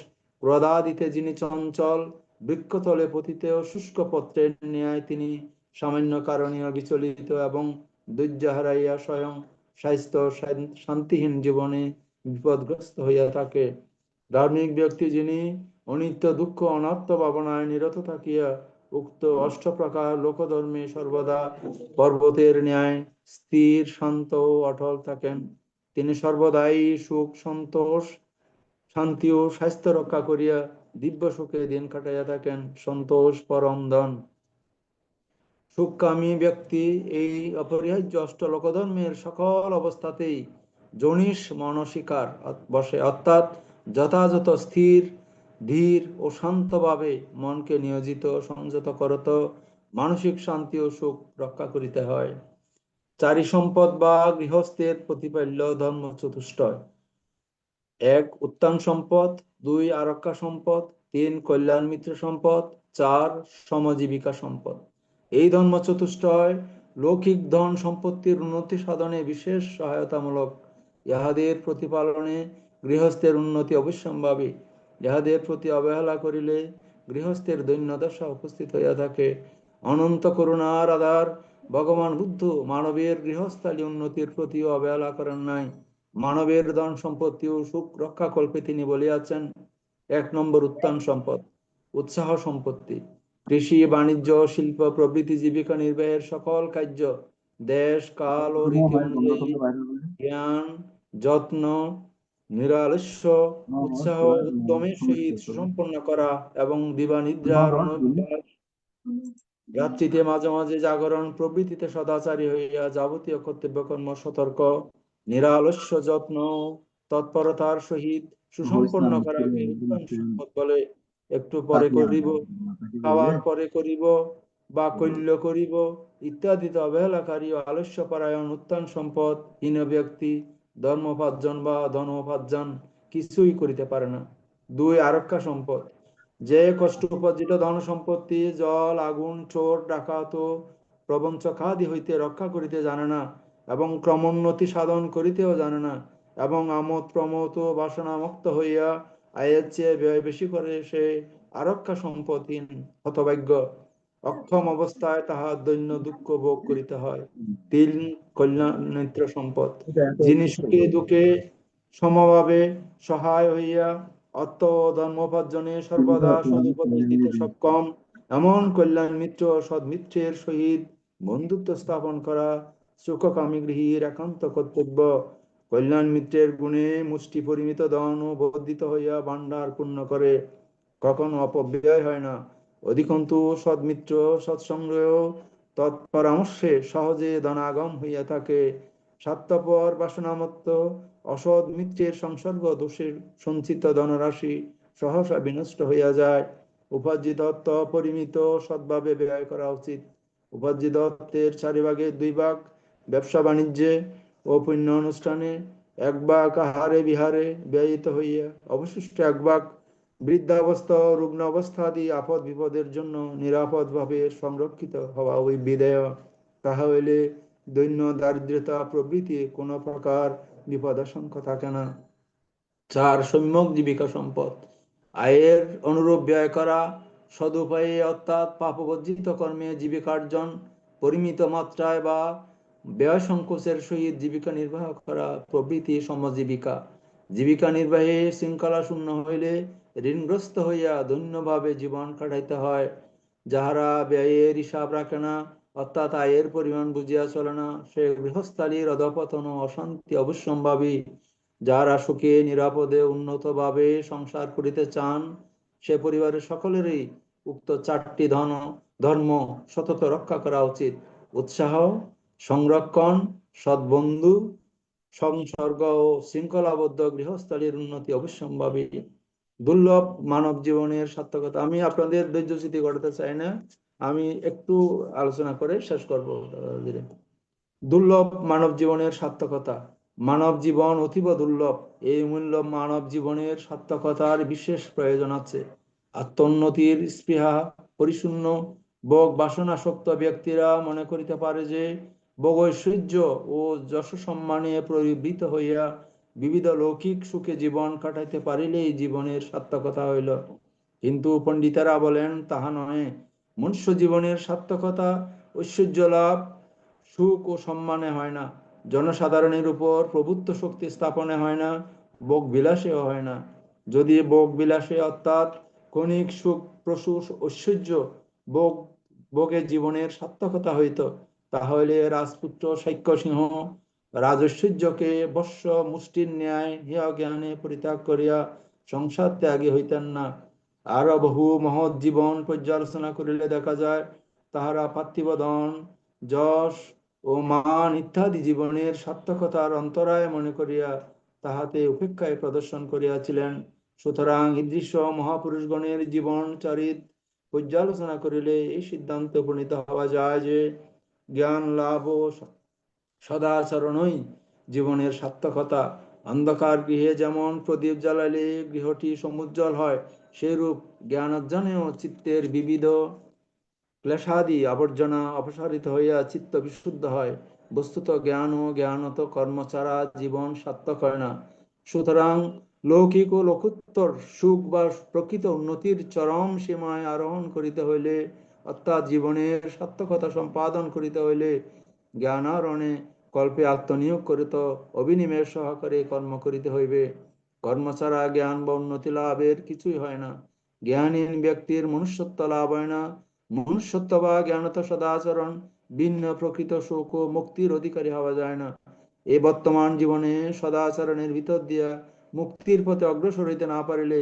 ক্রোধাদিতে যিনি চঞ্চল, বৃক্ষতলে পতিত ও শুষ্ক পত্রের ন্যায় তিনি সামান্য কারণে বিচলিত এবং ধৈর্য হারাইয়া স্বয়ং স্বাস্থ্য শান্তিহীন জীবনে বিপদগ্রস্ত হইয়া থাকে। ধার্মিক ব্যক্তি যিনি অনিত্য দুঃখ অনাত্ম ভাবনায় নিরত থাকিয়া উক্ত অষ্ট প্রকার লোকধর্মে সর্বদা পর্বতের ন্যায় স্থির, শান্ত ও অটল থাকেন, তিনি সর্বদাই সুখ, সন্তোষ, শান্তি ও স্বাস্থ্য রক্ষা করিয়া দিব্য সুখে দিন কাটাইয়া থাকেন। সন্তোষ পরম ধন। সুখকামী ব্যক্তি এই অপরিহার্য অষ্ট লোকধর্মের সকল অবস্থাতেই জনিষ মনসিকার বসে, অর্থাৎ যথাযথ স্থির, ধীর ও শান্তভাবে মনকে নিয়োজিত সংযত করত মানসিক শান্তি ও সুখ রক্ষা করিতে হয়। চারি সম্পদ বা গৃহস্থের প্রতিপাল্য ধর্ম চতুষ্টয়: 1 উত্থান সম্পদ, 2 আরক্ষা সম্পদ, 3 কল্যাণ মিত্র সম্পদ, 4 সমজীবিকা সম্পদ। এই ধর্ম চতুষ্টয় লৌকিক ধন সম্পত্তির উন্নতি সাধনে বিশেষ সহায়তামূলক। ইহাদের প্রতিপালনে গৃহস্থের উন্নতি অবশ্যম্ভাবী। ইহাদের প্রতি অবহেলা করিলে গৃহস্থের দৈন্যদশা উপস্থিত হইয়া থাকে। অনন্ত করুণার আধার ভগবান বুদ্ধ মানবের গৃহস্থালী উন্নতির প্রতিও অবহেলা করেন নাই। মানবের ধন সম্পত্তি ও সুখ রক্ষা কল্পে তিনি বলিয়াছেন: 1 নম্বর উত্থান সম্পদ, উৎসাহ সম্পত্তি, কৃষি, বাণিজ্য, শিল্প প্রভৃতি জীবিকা নির্বাহের সকল কার্য দেশ, কাল ও রীতি অনুযায়ী জ্ঞান, যত্ন, নিরালস্য, উৎসাহ, উদ্যমের সহিত সুসম্পন্ন করা এবং দিবানিদ্রার অনভ্যাস, রাত্রিতে মাঝে মাঝে জাগরণ প্রভৃতিতে সদাচারী হইয়া যাবতীয় কর্তব্য কর্ম সতর্ক, নিরালস্য যত্ন, তৎপরতার সহিত সুসম্পন্ন করাকে উত্তম সম্পদ বলে। একটু পরে করিব, খাওয়ার পরে করিব বা কল্য করিব ইত্যাদিতে অবহেলাকারী ও আলস্য পরায়ণ উত্থান সম্পদ হীন ব্যক্তি ধর্মোপার্জন বা ধনোপার্জন কিছুই করিতে পারে না। 2 আরক্ষা সম্পদ, যে কষ্ট উপার্জিত ধন সম্পত্তি জল, আগুন, চোর, ডাকাত ও প্রবঞ্চকাদি হইতে রক্ষা করিতে জানে না এবং ক্রমোন্নতি সাধন করিতেও জানে না এবং আমোদ প্রমোদ ও বাসনা মুক্ত হইয়া আয়ের চেয়ে ব্যয় বেশি করে, সে আরক্ষা সম্পদহীন হতভাগ্য। অক্ষম অবস্থায় তাহার দৈন্য দুঃখ ভোগ করিতে হয়। 3 কল্যাণ মিত্র সম্পদ, যিনি সুখে দুঃখে সমভাবে সহায় হইয়া অর্থ ও ধর্মোপার্জনে সর্বদা সদুপদেশ দিতে সক্ষম, এমন কল্যাণ মিত্র সৎমিত্রের সহিত বন্ধুত্ব স্থাপন করা সুখকামী গৃহীর একান্ত কর্তব্য। কল্যাণ মিত্রের গুণে মুষ্টি পরিমিত ধন ও বর্ধিত হইয়া ভাণ্ডার পূর্ণ করে, কখনো অপব্যয় হয় না। অধিকন্তু সৎমিত্র সৎসংগ্রহ তৎপরামর্শে সহজে ধনাগম হইয়া থাকে। স্বার্থপর বাসনামত্ত অসৎ মিত্রের সংসর্গ দোষের সঞ্চিত ধনরাশি সহসা বিনষ্ট হইয়া যায়। উপার্জিত অর্থ পরিমিত সৎভাবে ব্যয় করা উচিত। উপার্জিত অর্থের 4 ভাগের 2 ভাগ ব্যবসা বাণিজ্যে ও পুণ্য অনুষ্ঠানে, 1 ভাগ আহারে বিহারে ব্যয়িত হইয়া অবশিষ্ট 1 ভাগ বৃদ্ধাবস্থা, রুগ্ন অবস্থা আদি আপদ বিপদের জন্য নিরাপদ ভাবে সংরক্ষিত হওয়া ওই বিধেয়। তাহা হইলে দৈন্য দারিদ্রতা প্রভৃতি কোন প্রকার বিপদ আশঙ্কা থাকে না। 4 সম্যক জীবিকা সম্পদ, আয়ের অনুরূপ ব্যয় করা, সদুপায়ে অর্থাৎ পাপবর্জিত কর্মে জীবিকার্জন, পরিমিত মাত্রায় বা ব্যয় সংকোচের সহিত জীবিকা নির্বাহ করা প্রভৃতি সমজীবিকা। জীবিকা নির্বাহে শৃঙ্খলা শূন্য হইলে ঋণগ্রস্ত হইয়া দৈন্যভাবে জীবন কাটাইতে হয়। যাহারা ব্যয়ের হিসাব রাখে না, অর্থাৎ আয়ের পরিমাণ বুঝিয়া চলে না, সে গৃহস্থালীর অধঃপতন ও অশান্তি অবশ্যম্ভাবী। যারা সুখে নিরাপদে উন্নতভাবে সংসার করিতে চান, সে পরিবারের সকলেরই উক্ত 4টি ধর্ম সতত রক্ষা করা উচিত। উৎসাহ, সংরক্ষণ, সদ্বন্ধু, সংসর্গ ও শৃঙ্খলাবদ্ধ গৃহস্থালীর উন্নতি অবশ্যম্ভাবী। দুর্লভ মানব জীবনের সার্থকতা। আমি আপনাদের ধৈর্যচ্যুতি ঘটাতে চাই না, আমি একটু আলোচনা করে শেষ করবো। দুর্লভ মানব জীবনের সার্থকতা। মানব জীবন অতীব দুর্লভ। এই মূল্য মানব জীবনের সার্থকতার বিশেষ প্রয়োজন আছে। আত্মোন্নতির স্পৃহা পরিশূন্য ভোগ বাসনাসক্ত ব্যক্তিরা মনে করিতে পারে যে ভোগ ঐশ্বর্য ও যশ সম্মানে প্রবৃত্ত হইয়া বিবিধ লৌকিক সুখে জীবন কাটাইতে পারিলেই জীবনের সার্থকতা হইল। কিন্তু পণ্ডিতেরা বলেন তাহা নয়। মনুষ্য জীবনের সার্থকতা ঐশ্বর্য লাভ, সুখ ও সম্মানে হয় না, জনসাধারণের উপর প্রভুত্ব শক্তি স্থাপনে হয় না, ভোগ বিলাসেও হয় না। যদি ভোগ বিলাসে অর্থাৎ ক্ষণিক সুখ প্রসূষ ঐশ্বর্য ভোগে জীবনের সার্থকতা হইত, তাহলে রাজপুত্র সাক্ষ্য সিংহ রাজৈশ্বর্যকে বর্ষ মুষ্টির ন্যায় হিয়া জ্ঞানে পরিত্যাগ করিয়া সংসার ত্যাগী হইতেন না। আরো বহু মহৎ জীবন পর্যালোচনা করিলে দেখা যায় তাহারা পার্থিব ধন, যশ ও মান ইত্যাদি জীবনের সার্থকতার অন্তরায় মনে করিয়া তাহাতে উপেক্ষায় প্রদর্শন করিয়াছিলেন। সুতরাং ঈদৃশ মহাপুরুষগণের জীবন চরিত পর্যালোচনা করিলে এই সিদ্ধান্তে উপনীত হওয়া যায় যে জ্ঞান লাভ ও সদাচরণই জীবনের সার্থকতা। অন্ধকার গৃহে যেমন প্রদীপ জ্বালাইলে গৃহটি সমুজ্জ্বল হয়, সেরূপ জ্ঞান অর্জনেও চিত্তের বিবিধ ক্লেশাদি আবর্জনা অপসারিত হইয়া চিত্ত বিশুদ্ধ হয়। বস্তুত জ্ঞান ও জ্ঞানত কর্ম ছাড়া জীবন সার্থক হয় না। সুতরাং লৌকিক ও লোকোত্তর সুখ বা প্রকৃত উন্নতির চরম সীমায় আরোহণ করিতে হইলে, অর্থাৎ জীবনের সার্থকতা সম্পাদন করিতে হইলে জ্ঞানারণে কল্পে আত্মনিয়োগ করিত অবিনিমেষ সহকারে কর্ম করিতে হইবে। কর্ম ছাড়া জ্ঞান বা উন্নতি লাভের কিছুই হয় না। জ্ঞানহীন ব্যক্তির মনুষ্যত্ব লাভ হয় না। মনুষ্যত্ব বা জ্ঞানত সদাচরণ ভিন্ন প্রকৃত সুখ ও মুক্তির অধিকারী হওয়া যায় না। এই বর্তমান জীবনে সদাচরণের ভিতর দিয়া মুক্তির পথে অগ্রসর হইতে না পারিলে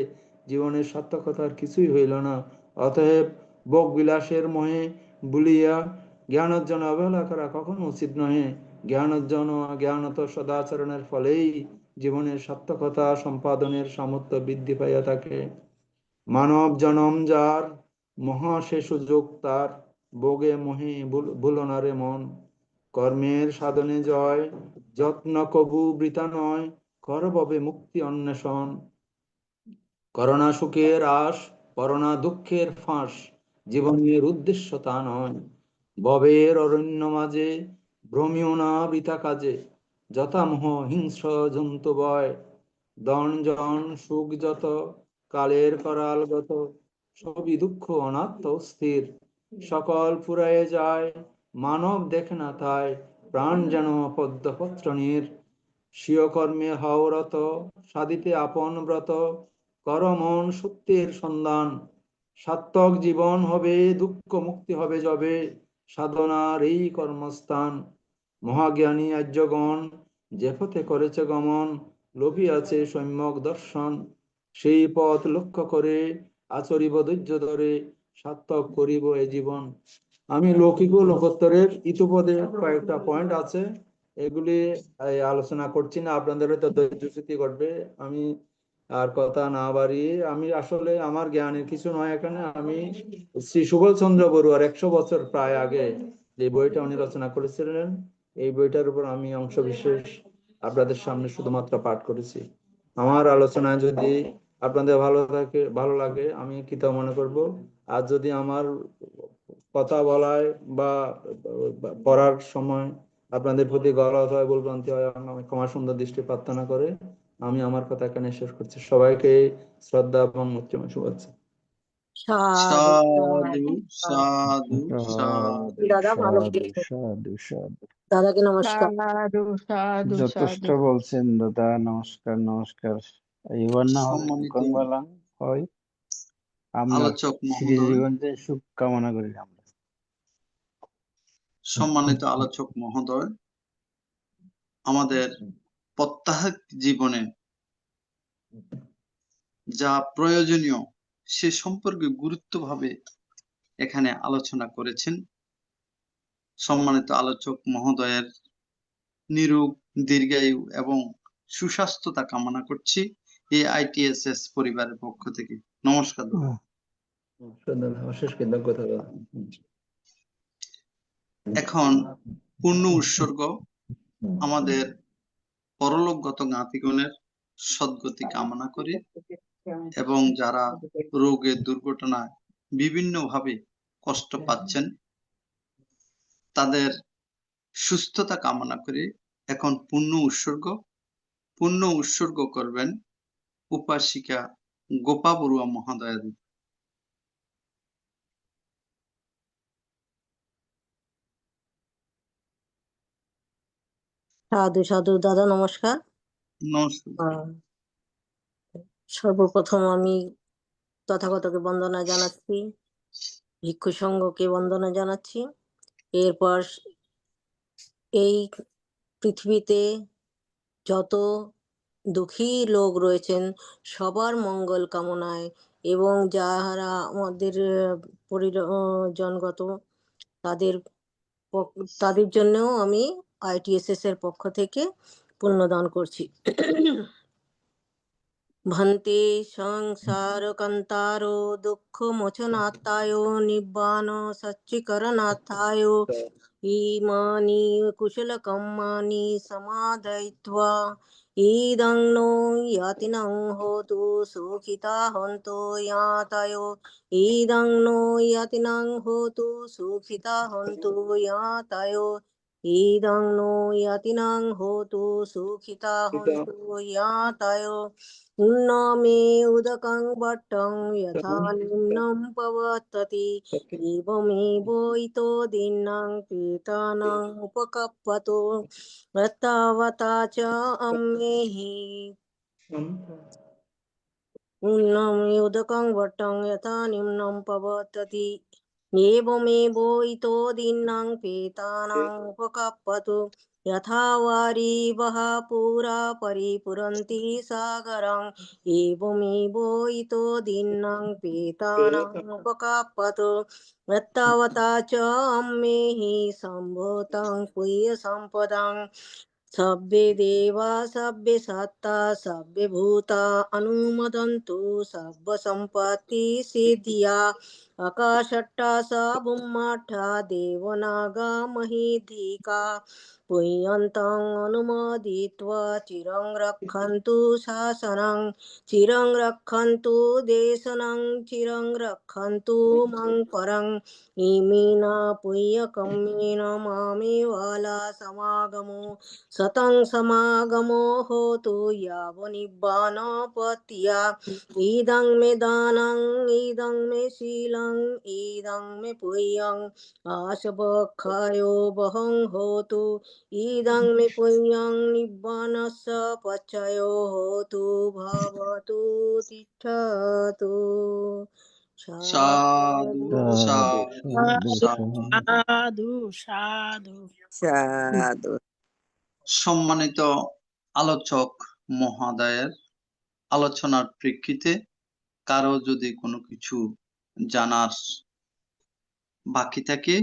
জীবনের সার্থকতার কিছুই হইল না। অতএব ভোগ বিলাসের মোহে বুলিয়া জ্ঞান অর্জনে অবহেলা করা কখনো উচিত নহে। জ্ঞান অর্জন ও জ্ঞানত সদাচরণের ফলেই জীবনের সার্থকতা সম্পাদনের সামর্থ্য বৃদ্ধি পাইয়া থাকে। মানব জনম যার, মহা সে সুযোগ তার, ভোগে মোহে ভুলনারে মন। কর্মের সাধনে জয়, যত্ন কবু বৃথা নয়, করববে মুক্তি অন্বেষণ। করোনা সুখের আশ, করোনা দুঃখের ফাঁস, জীবনের উদ্দেশ্য তা নয়। ভবের অরণ্য মাঝে ভ্রমিও না বৃথা কাজে, যথামোহ হিংস্র জন্তু বয়। দনজন সুখ যত, কালের করালগত, সবই দুঃখ অনাত্ম স্থির। সকল ফুরায়ে যায়, মানব দেখে না তাই, প্রাণ যেন পদ্মপত্রনীর। স্বীয় কর্মে হও রত, সাধিতে আপন ব্রত, কর মন সত্যের সন্ধান। সার্থক জীবন হবে, দুঃখ মুক্তি হবে যবে, সাধনার এই কর্মস্থান। মহাজ্ঞানী আর্যগণ যে পথে করেছে গমন, লোভী আছে সম্যক দর্শন। সেই পথ লক্ষ্য করে আচরিব ধৈর্য ধরে, সার্থক করিব এ জীবন। আমি লৌকিক ও লোকোত্তরের ইতিপদে কয়েকটা পয়েন্ট আছে, এগুলি আলোচনা করছি না, আপনাদের হয়তো ধৈর্যচ্যুতি ঘটবে। আমি আর কথা না বাড়িয়ে, আমি আসলে আমার জ্ঞানের কিছু নয় এখানে। আমি শ্রী সুবল চন্দ্র বড়ুয়ার 100 বছর প্রায় আগে যে বইটা উনি রচনা করেছিলেন, এই বইটার উপর আমি অংশ বিশেষ আপনাদের সামনে শুধুমাত্র পাঠ করেছি। আমার আলোচনায় যদি আপনাদের ভালো লাগে আমি কৃতজ্ঞ মনে করব। আর যদি আমার কথা বলায় বা পড়ার সময় আপনাদের প্রতি গলত হয়, ভুলভ্রান্তি হয়, আমি ক্ষমা সুন্দর দৃষ্টি প্রার্থনা করে আমি আমার কথা এখানে শেষ করছি। সবাইকে শ্রদ্ধা এবং উচ্চময় শুভেচ্ছা। সাধু সাধু সাধু সাধু। দাদা ভালো সাধু সাধু। দাদাকে নমস্কার। সাধু সাধু যথেষ্ট সাধু। বলছেন দাদা, নমস্কার নমস্কার। এবার না হলে সম্মানিত কংবালাং হয় আমরা আলোচক শ্রী মহোদয়, জীবনতে সুখ কামনা করি আমরা। সম্মানিত আলোচক মহোদয়, আমাদের প্রত্যাহিক জীবনে যা প্রয়োজনীয় সে সম্পর্কে গুরুত্বভাবে এখানে আলোচনা করেছেন। সম্মানিত আলোচক মহোদয়ের নিরোগ, দীর্ঘায়ু এবং সুস্বাস্থ্যতা কামনা করছি এই ITSS পরিবারের পক্ষ থেকে। নমস্কার দাদা। অশেষ কৃতজ্ঞতা দাদা। এখন পূর্ণ উৎসর্গ আমাদের পরলোকগত জ্ঞাতিগণের সদ্গতি কামনা করি এবং যারা রোগে দুর্ঘটনায় বিভিন্নভাবে কষ্ট পাচ্ছেন তাদের সুস্থতা কামনা করে এখন পূর্ণ উৎসর্গ করবেন উপাসিকা গোপা বড়ুয়া মহোদয়া। সাধু সাধু দাদা নমস্কার। নমস্কার। সর্বপ্রথম আমি তথাগতকে বন্দনা জানাচ্ছি, ভিক্ষু সংঘকে বন্দনা জানাচ্ছি। এরপর এই পৃথিবীতে যত দুঃখী লোক রয়েছেন সবার মঙ্গল কামনায় এবং যারা আমাদের পরিজনগত তাদের জন্যও আমি ITSS এর পক্ষ থেকে পুণ্যদান করছি। ভন্তে সংসারকান্তারো দুঃখ মোচনাত্তায় নিব্বান সচ্চিকরণাত্তায় ইমানি কুশলকম্মানি সমাদয়িত্বা ইদং নো ইয়াতিনং হোতু সুখিতা হন্তু ইয়াতয়ো ইদং নো ইয়াতিনং হোতু সুখিতা হন্তু ইয়াতয়ো ইদং নো ইয়াতিনং হোতু সুখিতা হন্তু ইয়াতয়ো উন্নমে উদকং বট্টং যথা নিম্नं পবত্যতি এবমেবৈতো দীনাং পীতানাং উপকাপ্পতো এতাবতা চ আম্মেহি। উন্নমে উদকং বট্টং যথা নিম্नं পবত্যতি एवमेवोइतो दीनां पीतानां उपकाप्पतो यथा वारिवः पुरा परिपुरन्ति सागरं एवमेवोइतो दीनां पीतानां उपकाप्पतो एतावता च अम्मेहि सम्भूतं पुय्यसम्पदां सब्बे देवा सब्बे सत्ता सब्बे भूता अनुमोदन्तु सर्वसम्पत्ति सिद्धिया आकाशट्टासा बुम्माठा देवनागा महीधिका पुय्यन्तम् अनुमोदित्वा चिरं रक्षन्तु शासनं चिरं रक्षन्तु देशनं चिरं रक्षन्तु मं परं इमिना पुय्यकम्मेन मामेवाला समागमो सतं समागमो होतु यावनिब्बानपत्या इदं मे दानं इदं मे शीलं इदं मे पुण्यं आशवक्षायो वहं होतु इदं मे पुण्यं निब्बानस्य पचयो होतु भवतु तिष्ठतु। साधु साधु সাধু সাধু। সাধু। সম্মানিত আলোচক মহোদয়ের আলোচনার প্রেক্ষিতে কারো যদি কোনো কিছু জানার বাকি থাকে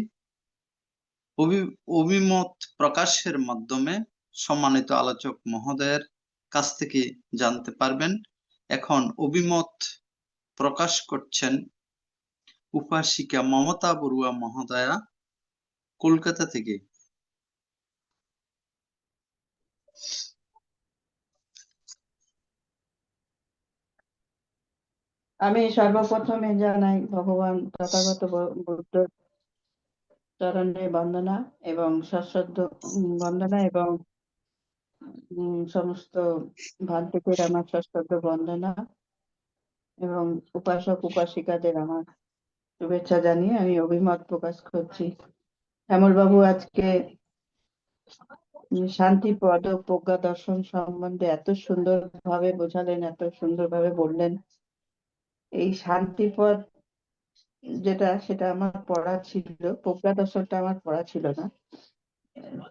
অভিমত প্রকাশের মাধ্যমে সম্মানিত আলোচক মহোদয়ের কাছ থেকে জানতে পারবেন। এখন অভিমত প্রকাশ করছেন উপাসিকা মমতা বড়ুয়া মহোদয়া কলকাতা থেকে। আমি সর্বপ্রথমে জানাই ভগবান তথাগত বুদ্ধ চরণে বন্দনা এবং সশ্রদ্ধ বন্দনা এবং সমস্ত ভান্তিকের আমার সশ্রদ্ধ বন্দনা এবং উপাসক উপাসিকাদের আমার শুভেচ্ছা জানিয়ে আমি অভিমত প্রকাশ করছি। শ্যামলবাবু আজকে শান্তিপদ ও প্রজ্ঞা দর্শন সম্বন্ধে এত সুন্দরভাবে বোঝালেন, এত সুন্দরভাবে বললেন। এই শান্তিপদ সেটা আমার পড়া ছিল, প্রজ্ঞা দর্শনটা আমার পড়া ছিল না।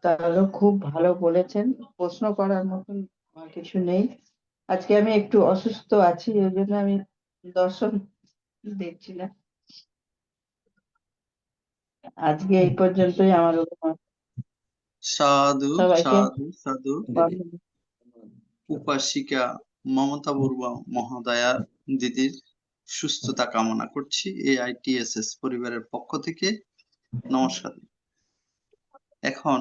তারও খুব ভালো বলেছেন, প্রশ্ন করার মতন আমার কিছু নেই। আজকে আমি একটু অসুস্থ আছি, ওই জন্য আমি দর্শন দেখছি না। আজকে এই পর্যন্তই আমার অভিমত। সাধু সবাইকে সাধু সাধু। বন্দনা। উপাসিকা মমতা বড়ুয়া মহোদয়া দিদির সুস্থতা কামনা করছি AITSS পরিবারের পক্ষ থেকে। নমস্কার। এখন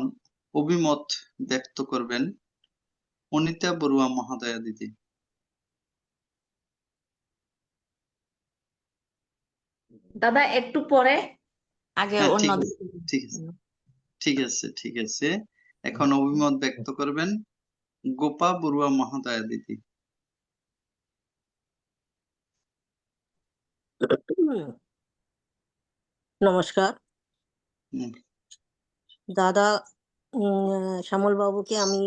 অভিমত ব্যক্ত করবেন অনিতা বড়ুয়া মহোদয়া দিদি। দাদা একটু পরে, আগে হ্যাঁ, অন্য ঠিক আছে ঠিক আছে ঠিক আছে। এখন অভিমত ব্যক্ত করবেন গোপা বড়ুয়া মহোদয়া দিদি। নমস্কার হুম, দাদা। শ্যামল বাবুকে আমি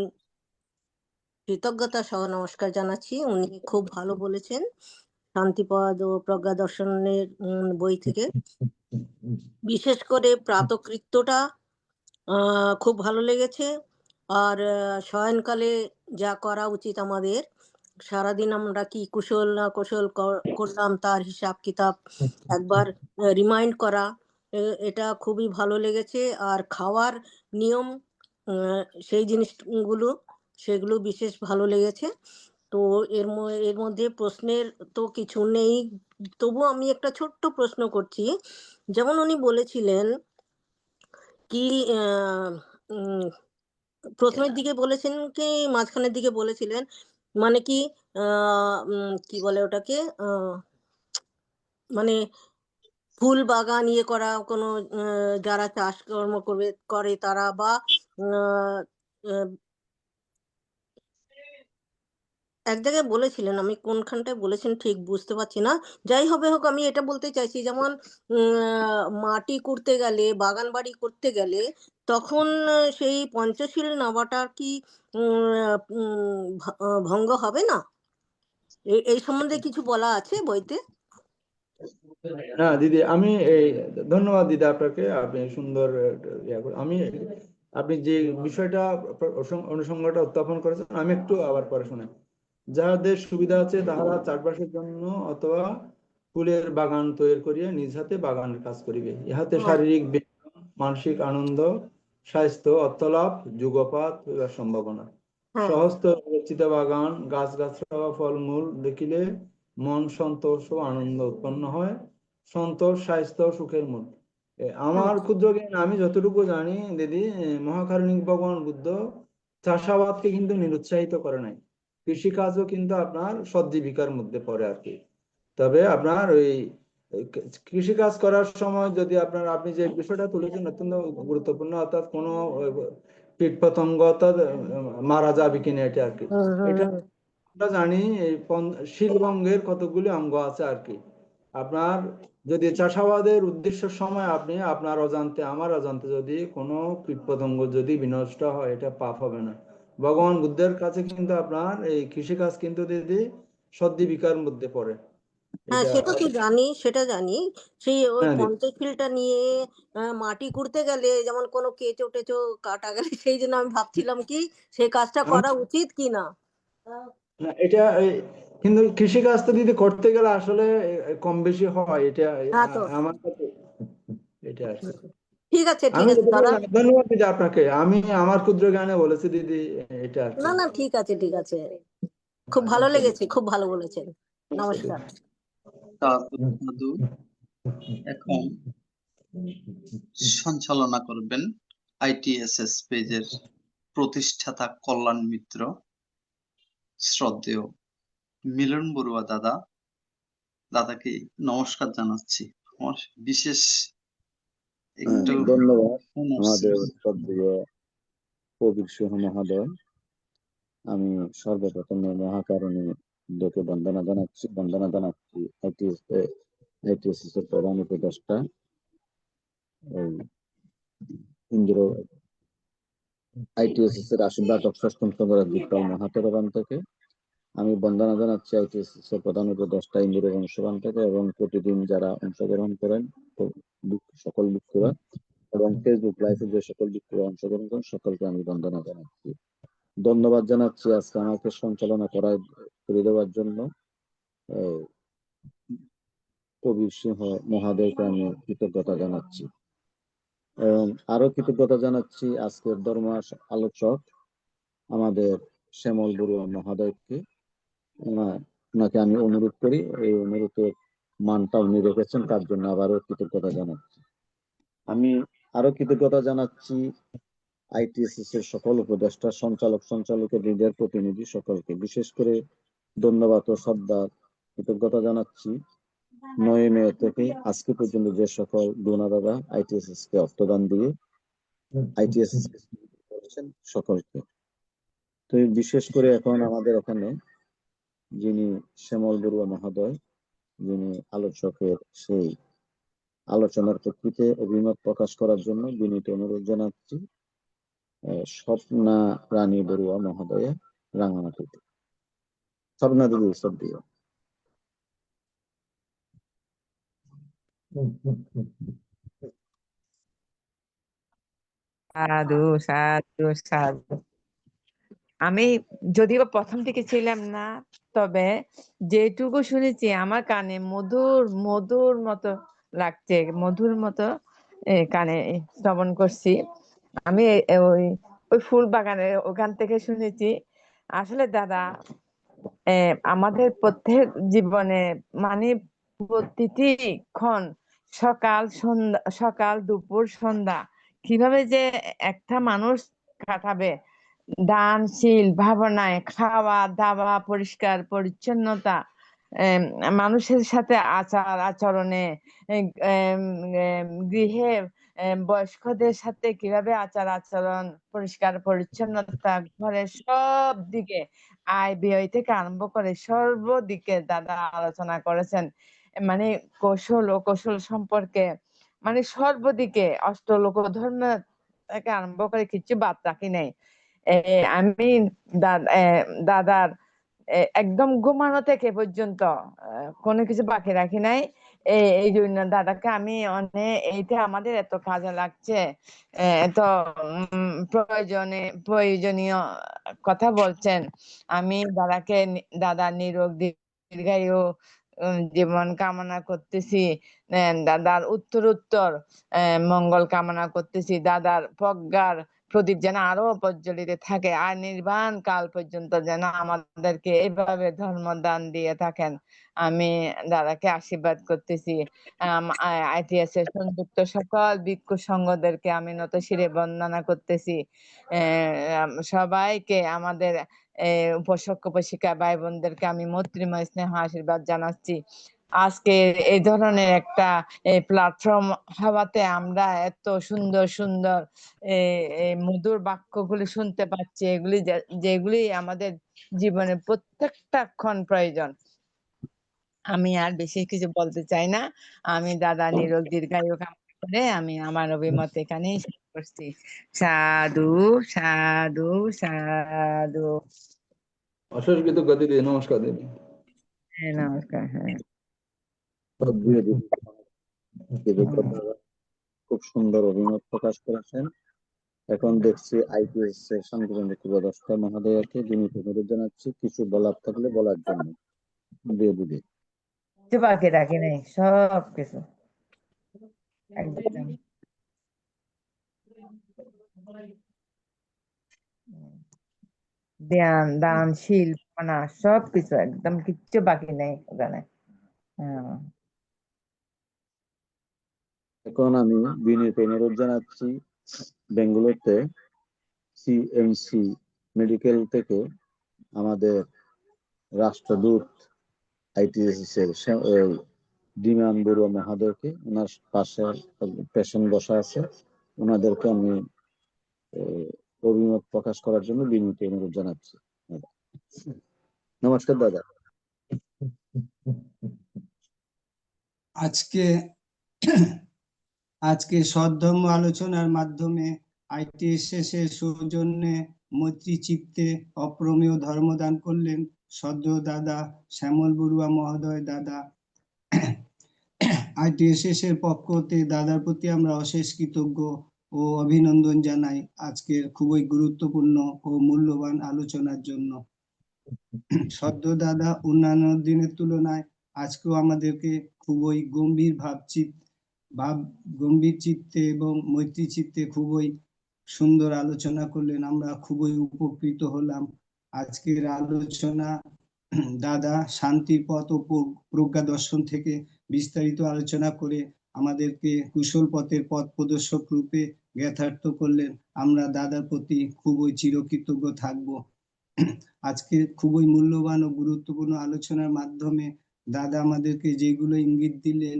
কৃতজ্ঞতা সহ নমস্কার জানাচ্ছি। উনি খুব ভালো বলেছেন শান্তিপদ ও প্রজ্ঞা দর্শনের বই থেকে। বিশেষ করে প্রাতকৃত্যটা খুব ভালো লেগেছে। আর শয়নকালে যা করা উচিত আমাদের, সারাদিন আমরা কি কুশল না কুশল করলাম তার হিসাব কিতাব একবার রিমাইন্ড করা, এটা খুবই ভালো লেগেছে। আর খাওয়ার নিয়ম, সেই জিনিসগুলো সেগুলো বিশেষ ভালো লেগেছে। তো এর মধ্যে প্রশ্নের তো কিছু নেই, তবু আমি একটা ছোট্ট প্রশ্ন করছি। যেমন উনি বলেছিলেন কি প্রথমের দিকে বলেছেন কি মাঝখানের দিকে বলেছিলেন, মানে কি কি বলে ওটাকে, মানে ফুল বাগান ইয়ে করা কোনো যারা চাষ কর্ম করে তারা, বা এক জায়গায় বলেছিলেন, আমি কোনখানটায় বলেছেন ঠিক বুঝতে পারছি না। যাই হবে হোক, আমি এটা বলতে চাইছি যেমন মাটি করতে গেলে, বাগান বাড়ি করতে গেলে তখন সেই পঞ্চশীল নেওয়াটা কি ভঙ্গ হবে না? এই সম্বন্ধে কিছু বলা আছে বইতে? না দিদি, আমি ধন্যবাদ দিদি আপনাকে, আপনি সুন্দর আমি আপনি যে বিষয়টা অনুষঙ্গটা উত্থাপন করেছেন আমি একটু আবার পরে শুনে। যাদের সুবিধা আছে তাহারা চাষবাসের জন্য অথবা ফুলের বাগান তৈরি করিয়া নিজ হাতে বাগানের কাজ করিবে। ইহাতে শারীরিক ব্যায়াম, মানসিক আনন্দ, স্বাস্থ্য, অর্থলাভ, যুগপাত হইবার সম্ভাবনা। সহস্ত রচিত বাগান, গাছগাছরা বা ফলমূল দেখিলে মন সন্তোষ ও আনন্দ উৎপন্ন হয়। সন্তোষ, স্বাস্থ্য, সুখের মূল। আমার ক্ষুদ্র জ্ঞান, আমি যতটুকু জানি দিদি, মহাকারুণিক ভগবান বুদ্ধ চাষাবাদকে কিন্তু নিরুৎসাহিত করে নাই। কৃষিকাজও কিন্তু আপনার সজ্জীবিকার মধ্যে পড়ে আর কি। তবে আপনার ওই কৃষিকাজ করার সময় যদি আপনি যে বিষয়টা তুলেছেন অত্যন্ত গুরুত্বপূর্ণ, অর্থাৎ কোনো কীট পতঙ্গ অর্থাৎ মারা যাবে কিনা এটা আর কি। এটা আমরা জানি এই শিলবঙ্গের কতগুলি অঙ্গ আছে আর কি। আপনার যদি চাষাবাদের উদ্দেশ্যের সময় আপনি আপনার অজান্তে আমার অজান্তে যদি কোনো কীটপতঙ্গ যদি বিনষ্ট হয়, এটা পাপ হবে না। ভগবান বুদ্ধের কাছে কিন্তু আপনার এই কৃষিকাজ কিন্তু দিদি সদ্জীবিকার মধ্যে পড়ে। হ্যাঁ, সেটা তো জানি, সেটা জানি। সেই ওই হ্যাঁ দিদি। পঞ্চশীলটা নিয়ে মাটি খুঁড়তে গেলে যেমন কোনো কেঁচো টেচো কাটা গেলে, সেই জন্য আমি ভাবছিলাম কি সেই কাজটা করা উচিত কি না। না, এটা কিন্তু কৃষিকাজ তো দিদি করতে গেলে আসলে কম বেশি হয়, এটা হ্যাঁ তো আমার কাছে এটা আর কি। ঠিক আছে আমি দাদা। ধন্যবাদ দিদি আপনাকে, আমি আমার ক্ষুদ্র জ্ঞানে বলেছি দিদি এটা আর কি। না না, ঠিক আছে ঠিক আছে, খুব ভালো লেগেছে, খুব ভালো বলেছেন। নমস্কার। সাধু। এখন সঞ্চালনা করবেন ITSS পেজের প্রতিষ্ঠাতা কল্যাণ মিত্র শ্রদ্ধেয় মিলন বড়ুয়া দাদা। দাদাকে নমস্কার জানাচ্ছি। আমার বিশেষ একটু ধন্যবাদ শোনাচ্ছি। আমাদের শ্রদ্ধেয় কবির সিংহ মহোদয়। আমি সর্বপ্রথমে মহাকারণী লোকে বন্দনা জানাচ্ছি আইটিএসএস এর প্রধান উপদেষ্টা ইন্দ্র আইটিএসএস এর আশীর্বাদক ষষ্ঠম সংগ্রাম বিপ্লব মাহাতোর ওখান থেকে। আমি বন্দনা জানাচ্ছি আইটিএসএস এর প্রধান উপদেষ্টা ইন্দিরা বংশবান থেকে, এবং প্রতিদিন যারা অংশগ্রহণ করেন সকল ব্যক্তিরা, এবং ফেসবুক লাইভে যে সকল ব্যক্তিরা অংশগ্রহণ করেন সকলকে আমি বন্দনা জানাচ্ছি। ধন্যবাদ জানাচ্ছি আজকে আমাকে সঞ্চালনা করে দেওয়ার জন্য কবির সিংহ মহাদয়কে আমি কৃতজ্ঞতা জানাচ্ছি, এবং আরো কৃতজ্ঞতা জানাচ্ছি আজকের ধর্ম আলোচক আমাদের শ্যামল বড়ুয়া মহোদয়কে। ওনাকে আমি অনুরোধ করি, এই অনুরোধের মানটা উনি রেখেছেন, তার জন্য আবারও কৃতজ্ঞতা জানাচ্ছি। আমি আরো কৃতজ্ঞতা জানাচ্ছি আইটিএসএস এর সকল উপদেষ্টা, সঞ্চালকের লিডার, প্রতিনিধি সকলকে। বিশেষ করে ধন্যবাদ ও শ্রদ্ধা কৃতজ্ঞতা জানাচ্ছি 9 মে থেকে আজকে পর্যন্ত যে সকল ডোনাররা আইটিএসএস কে অর্থদান দিয়ে আইটিএসএস করেছেন সকলকে। তো বিশেষ করে এখন আমাদের এখানে যিনি শ্যামল বড়ুয়া মহোদয়, যিনি আলোচকের সেই আলোচনার প্রেক্ষিতে অভিমত প্রকাশ করার জন্য বিনীত অনুরোধ জানাচ্ছি স্বপ্না রানী বড়ুয়া মহোদয়া, রাঙামাটিতে। স্বপ্না দিদি শ্রদ্ধেয়। সাধু সাধু সাধু। আমি যদিও প্রথম থেকে ছিলাম না, তবে যেটুকু শুনেছি আমার কানে মধুর মধুর মতো লাগছে, মধুর মতো কানে শ্রবণ করছি। আমি ওই ওই ফুল বাগানের ওখান থেকে শুনেছি। আসলে দাদা আমাদের প্রত্যেক জীবনে মানে প্রতিটি ক্ষণ, সকাল দুপুর সন্ধ্যা কিভাবে যে একটা মানুষ কাটাবে দানশীল ভাবনায়, খাওয়া দাওয়া, পরিষ্কার পরিচ্ছন্নতা, মানুষের সাথে আচরণে, গৃহে বয়স্কদের সাথে কিভাবে আচরণ, পরিষ্কার পরিচ্ছন্নতা, ঘরের সব দিকে আয় ব্যয় থেকে আরম্ভ করে সর্বদিকে দাদা আলোচনা করেছেন। মানে কৌশল ও কৌশল সম্পর্কে, মানে সর্বদিকে অষ্টলোক ধর্ম থেকে আরম্ভ করে কিছু বাদ রাখি নাই। আমি দাদার একদম ঘুমানো থেকে পর্যন্ত কোনো কিছু বাকি রাখি নাই। এই জন্য দাদাকে আমি এইটা আমাদের এত কাজে লাগছে, এত প্রয়োজনীয় কথা বলছেন। আমি দাদা নিরোগ দীর্ঘায়ু জীবন কামনা করতেছি, দাদার উত্তর মঙ্গল কামনা করতেছি। দাদার প্রজ্ঞার প্রদীপ যেন আরো প্রজ্বলিত থাকে, আর নির্বাণ কাল পর্যন্ত যেন আমাদেরকে এইভাবে ধর্মদান দিয়ে থাকেন। আমি দাদাকে আশীর্বাদ করতেছি। আইটিএস এর সংযুক্ত সকল ভিক্ষু সংঘদেরকে আমি নত শিরে বন্দনা করতেছি। সবাইকে আমাদের উপাসক উপাসিকা ভাই বোনদেরকে আমি মৈত্রীময় স্নেহ আশীর্বাদ জানাচ্ছি। আজকে এই ধরনের একটা প্ল্যাটফর্ম হওয়াতে আমরা এত সুন্দর সুন্দর মধুর বাক্যগুলি শুনতে পাচ্ছি, যেগুলি আমাদের জীবনে প্রত্যেকটা ক্ষণ প্রয়োজন। আমি আর বেশি কিছু বলতে চাই না। আমি দাদা নিরোগ দীর্ঘায়ু কামনা করে আমি আমার অভিমত এখানেই শেষ করছি। সাধু সাধু সাধু। অশেষ কৃতজ্ঞতা দিদি, নমস্কার দিদি। হ্যাঁ নমস্কার। হ্যাঁ খুব সুন্দর অভিমত প্রকাশ করেছেন। এখন দেখছি আইপিএস এর সাংগঠনিক উপদেষ্টা মহোদয়কে বিনীত অনুরোধ জানাচ্ছি কিছু বলার থাকলে বলার জন্য। দিদি কিছু বাকি রাখি নাই, সব কিছু একদম দানশীল সব কিছু একদম কিচ্ছু বাকি নেই ওখানে। এখন আমি বিনীত অনুরোধ জানাচ্ছি বেঙ্গালুরুতে সিএমসি মেডিকেল থেকে আমাদের রাষ্ট্রদূত আইটিএস এর ডিমান বড়ুয়া মহোদয়কে, ওনার পাশে পেশেন্ট বসা আছে, ওনাদেরকে আমি অভিমত প্রকাশ করার জন্য বিনীত অনুরোধ জানাচ্ছি। নমস্কার দাদা। আজকে সদ্ধর্ম আলোচনার মাধ্যমে ITSS এর সৌজন্যে মৈত্রী চিত্তে অপ্রমেয় ধর্মদান করলেন সদ্য দাদা শ্যামল বড়ুয়া মহোদয়। দাদা ITSS এর পক্ষ হতে দাদার প্রতি আমরা অশেষ কৃতজ্ঞ ও অভিনন্দন জানাই আজকের খুবই গুরুত্বপূর্ণ ও মূল্যবান আলোচনার জন্য। সদ্য দাদা অন্যান্য দিনের তুলনায় আজকেও আমাদেরকে খুবই গম্ভীর চিত্তে এবং মৈত্রী চিত্তে খুবই সুন্দর আলোচনা করলেন। আমরা খুবই উপকৃত হলাম। আজকের আলোচনা দাদা শান্তির পথ ও প্রজ্ঞা দর্শন থেকে বিস্তারিত আলোচনা করে আমাদেরকে কুশল পথের পথ প্রদর্শক রূপে জ্ঞাতার্থ করলেন। আমরা দাদার প্রতি খুবই চিরকৃতজ্ঞ থাকব। আজকে খুবই মূল্যবান ও গুরুত্বপূর্ণ আলোচনার মাধ্যমে দাদা আমাদেরকে যেগুলো ইঙ্গিত দিলেন,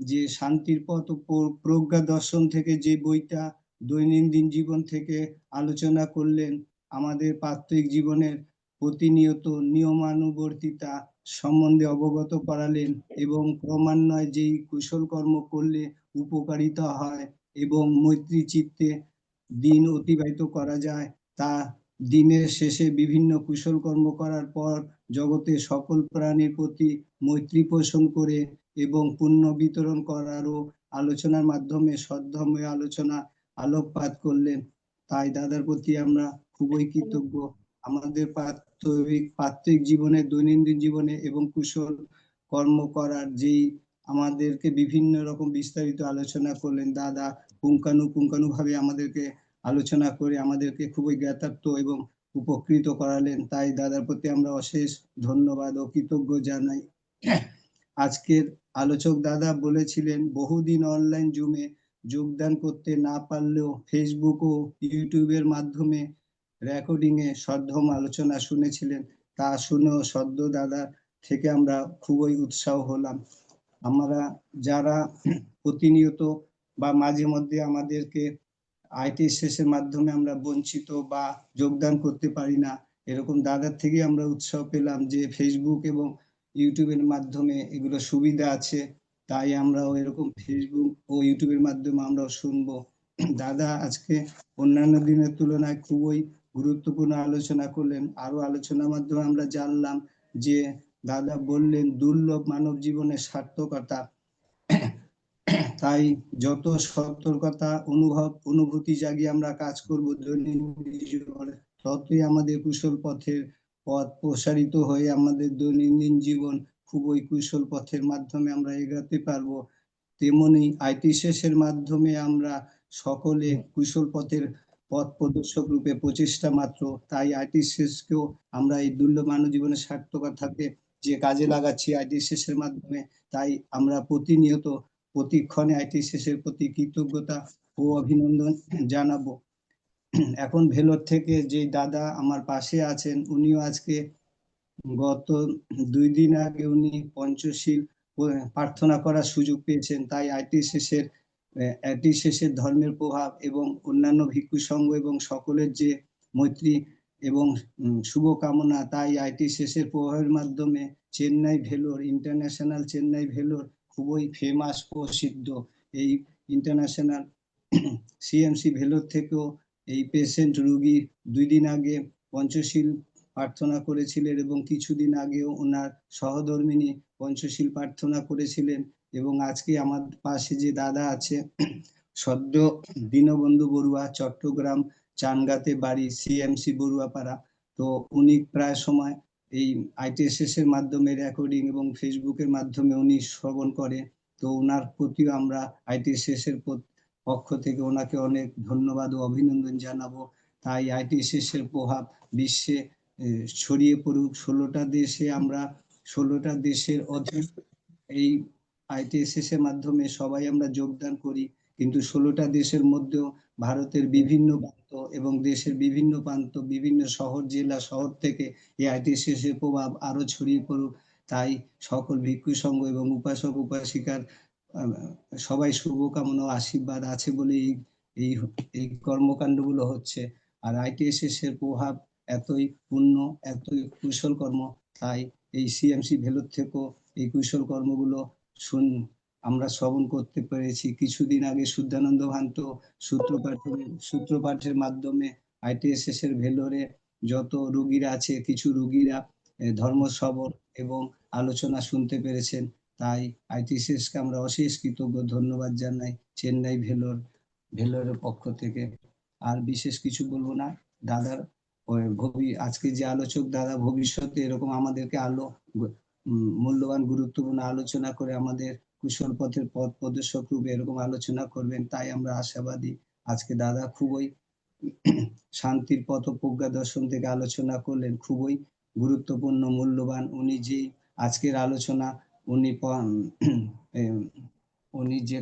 যে শান্তির পথ ও প্রজ্ঞা দর্শন থেকে যে বইটা দৈনন্দিন জীবন থেকে আলোচনা করলেন, আমাদের প্রাত্যহিক জীবনের প্রতিনিয়ত নিয়মানুবর্তিতা সম্বন্ধে অবগত করালেন এবং ক্রমান্বয়ে যেই কুশল কর্ম করলে উপকারিতা হয় এবং মৈত্রী চিত্তে দিন অতিবাহিত করা যায়, তা দিনের শেষে বিভিন্ন কুশল কর্ম করার পর জগতে সকল প্রাণীর প্রতি মৈত্রী পোষণ করে এবং পুণ্য বিতরণ করারও আলোচনার মাধ্যমে সদ্ধর্মের আলোচনা আলোকপাত করলেন। তাই দাদার প্রতি আমরা খুবই কৃতজ্ঞ। আমাদের প্রাত্যহিক জীবনে, দৈনন্দিন জীবনে এবং কুশল কর্ম করার যেই আমাদেরকে বিভিন্ন রকম বিস্তারিত আলোচনা করলেন দাদা, পুঙ্খানু ভাবে আমাদেরকে আলোচনা করে আমাদেরকে খুবই জ্ঞাতার্থ এবং উপকৃত করালেন। তাই দাদার প্রতি আমরা অশেষ ধন্যবাদ ও কৃতজ্ঞ জানাই। আজকের আলোচক দাদা বলেছিলেন বহুদিন অনলাইন জুমে যোগদান করতে না পারলেও ফেসবুক ও ইউটিউবের মাধ্যমে রেকর্ডিং এ সদ্ধর্ম আলোচনা শুনেছিলেন। তা শুনেও সদ্য দাদা থেকে আমরা খুবই উৎসাহ হলাম। আমরা যারা প্রতিনিয়ত বা মাঝে মধ্যে আমাদেরকে ITSS এর মাধ্যমে আমরা বঞ্চিত বা যোগদান করতে পারি না, এরকম দাদার থেকে আমরা উৎসাহ পেলাম যে ফেসবুক এবং ইউটিউবের মাধ্যমে এগুলো সুবিধা আছে। তাই আমরাও এরকম ফেসবুক ও ইউটিউবের মাধ্যমে আমরাও শুনবো। দাদা আজকে অন্যান্য দিনের তুলনায় খুবই গুরুত্বপূর্ণ আলোচনা করলেন। আরো আলোচনার মাধ্যমে আমরা জানলাম যে দাদা বললেন দুর্লভ মানব জীবনের সার্থকতা। তাই যত সতর্কতা অনুভূতি জাগিয়ে আমরা কাজ করব দৈনন্দিন জীবনে, ততই আমাদের কুশল পথের পথ প্রসারিত হয়ে আমাদের দৈনন্দিন জীবন খুবই কুশল পথের মাধ্যমে আমরা এগাতে পারবো। তেমনি ITSS এর মাধ্যমে আমরা সকলে কুশল পথের পথ প্রদর্শক রূপে প্রচেষ্টা মাত্র। তাই ITSS কেও আমরা এই দুর্লভ মানব জীবনের সার্থকতাকে যে কাজে লাগাচ্ছি ITSS এর মাধ্যমে, তাই আমরা প্রতিনিয়ত প্রতিক্ষণে ITSS এর প্রতি কৃতজ্ঞতা ও অভিনন্দন জানাবো। এখন ভেলোর থেকে যে দাদা আমার পাশে আছেন, উনিও আজকে গত 2 দিন আগে উনি পঞ্চশীল প্রার্থনা করার সুযোগ পেয়েছেন। তাই ITSS এর ধর্মের প্রভাব এবং অন্যান্য ভিক্ষু সংঘ এবং সকলের যে মৈত্রী এবং শুভকামনা, তাই ITSS এর প্রভাবের মাধ্যমে ইন্টারন্যাশনাল চেন্নাই ভেলোর খুবই ফেমাস প্রসিদ্ধ। এই ইন্টারন্যাশনাল CMC ভেলোর থেকেও এই পেশেন্ট রুগী 2 দিন আগে পঞ্চশীল প্রার্থনা করেছিলেন এবং কিছুদিন আগেও ওনার সহধর্মিনী পঞ্চশীল প্রার্থনা করেছিলেন। এবং আজকে আমার পাশে যে দাদা আছে সদ্য দীনবন্ধু বড়ুয়া, চট্টগ্রাম চানগাতে বাড়ি, CMC বড়ুয়াপাড়া, তো উনি প্রায় সময় এই ITSS এর মাধ্যমে রেকর্ডিং এবং ফেসবুকের মাধ্যমে উনি শ্রবণ করে। তো ওনার প্রতিও আমরা ITSS এর পক্ষ থেকে ওনাকে অনেক ধন্যবাদ ও অভিনন্দন জানাবো। তাই ITSS এর প্রভাব বিশ্বে ছড়িয়ে পড়ুক। 16টা দেশে আমরা 16টা দেশের অধীন এই ITSS এর মাধ্যমে সবাই আমরা যোগদান করি, কিন্তু 16টা দেশের মধ্যেও ভারতের বিভিন্ন প্রান্ত এবং দেশের বিভিন্ন প্রান্ত, বিভিন্ন শহর জেলা শহর থেকে এই ITSS এর প্রভাব আরো ছড়িয়ে পড়ুক। তাই সকল ভিক্ষু সংঘ এবং উপাসক উপাসিকার সবাই শুভকামনা ও আশীর্বাদ আছে বলে এই এই কর্মকাণ্ডগুলো হচ্ছে। আর ITSS এর প্রভাব এতই পূর্ণ, এতই কুশল কর্ম, তাই এই CMC ভেলোর থেকেও এই কুশল কর্মগুলো আমরা শ্রবণ করতে পেরেছি। কিছুদিন আগে শুদ্ধানন্দ ভান্ত সূত্রপাঠের মাধ্যমে ITSS এর ভেলোরে যত রোগীরা আছে, কিছু রোগীরা ধর্ম শ্রবণ এবং আলোচনা শুনতে পেরেছেন। তাই ITSS কে আমরা অশেষ কৃতজ্ঞ, ধন্যবাদ জানাই চেন্নাই ভেলোরের পক্ষ থেকে। আর বিশেষ কিছু বলবো না। দাদার আজকে যে আলোচক দাদা ভবিষ্যতে এরকম আমাদেরকে মূল্যবান গুরুত্বপূর্ণ আলোচনা করে আমাদের কুশল পথের পথ প্রদর্শক রূপে এরকম আলোচনা করবেন, তাই আমরা আশাবাদী। আজকে দাদা খুবই শান্তির পথ ও প্রজ্ঞা দর্শন থেকে আলোচনা করলেন, খুবই গুরুত্বপূর্ণ, মূল্যবান। উনি যে আজকের আলোচনা উনি যে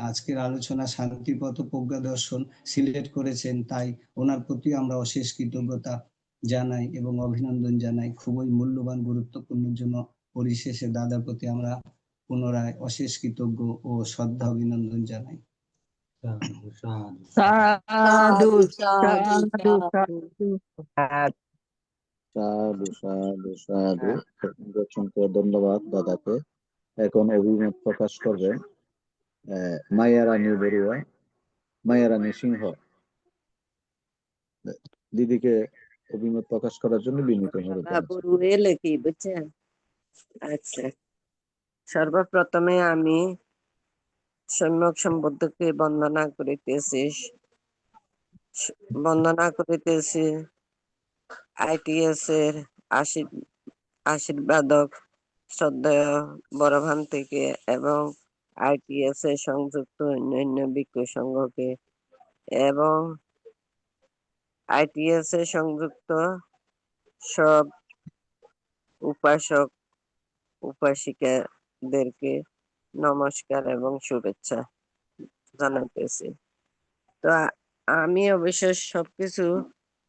আজকের আলোচনা শান্তিপথ ও প্রজ্ঞা দর্শন সিলেক্ট করেছেন, তাই ওনার প্রতি আমরা অশেষ কৃতজ্ঞতা জানাই এবং অভিনন্দন জানাই। খুবই মূল্যবান গুরুত্বপূর্ণ জন্য পরিশেষে দাদার প্রতি আমরা পুনরায় অশেষ কৃতজ্ঞ ও শ্রদ্ধা অভিনন্দন জানাই। সাধু সাধু সাধু সাধু সাধু সাধু সাধু সাধু। অসংখ্য ধন্যবাদ দাদাকে। এখন অভিমত প্রকাশ করবে মায়ারানী বড়ুয়া, মায়ারানী সিংহ। দিদিকে অভিমত প্রকাশ করার জন্য বিনীত অনুরোধ জানাচ্ছি। বাবুর এলে কি বুঝছেন? আচ্ছা, সর্বপ্রথমে আমি সম্যক সম্বুদ্ধকে বন্দনা করিতেছি ITS এর আশীর্বাদক শ্রদ্ধেয় বড়ভান থেকে এবং ITS এর সংযুক্ত অন্যান্য ভিক্ষু সংঘকে এবং ITS এর সংযুক্ত সব উপাসক উপাসিকাদেরকে নমস্কার এবং শুভেচ্ছা জানাতেছি। তো আমি অবশ্য সবকিছু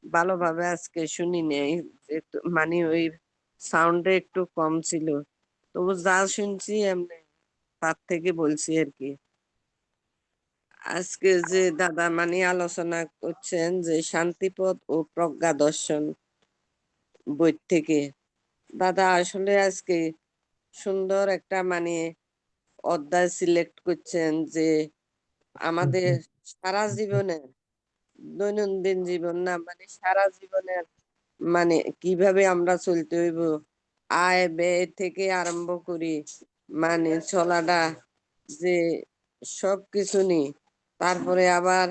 ভালোভাবে আজকে শুনি নেই, মানে ওই সাউন্ডে একটু কম ছিল, তবু যা শুনছি এমনি তার থেকে বলছি আর কি। আজকে যে দাদা মানে আলোচনা করছেন যে শান্তিপথ ও প্রজ্ঞা দর্শন বই থেকে, দাদা আসলে আজকে সুন্দর একটা মানে অধ্যায় সিলেক্ট করছেন যে আমাদের সারা জীবনে, দৈনন্দিন জীবন না মানে সারা জীবনের মানে কিভাবে আমরা চলতে হইব, আয় ব্যয় থেকে আরম্ভ করি মানে চলাটা, যে সবকিছু নি, তারপরে আবার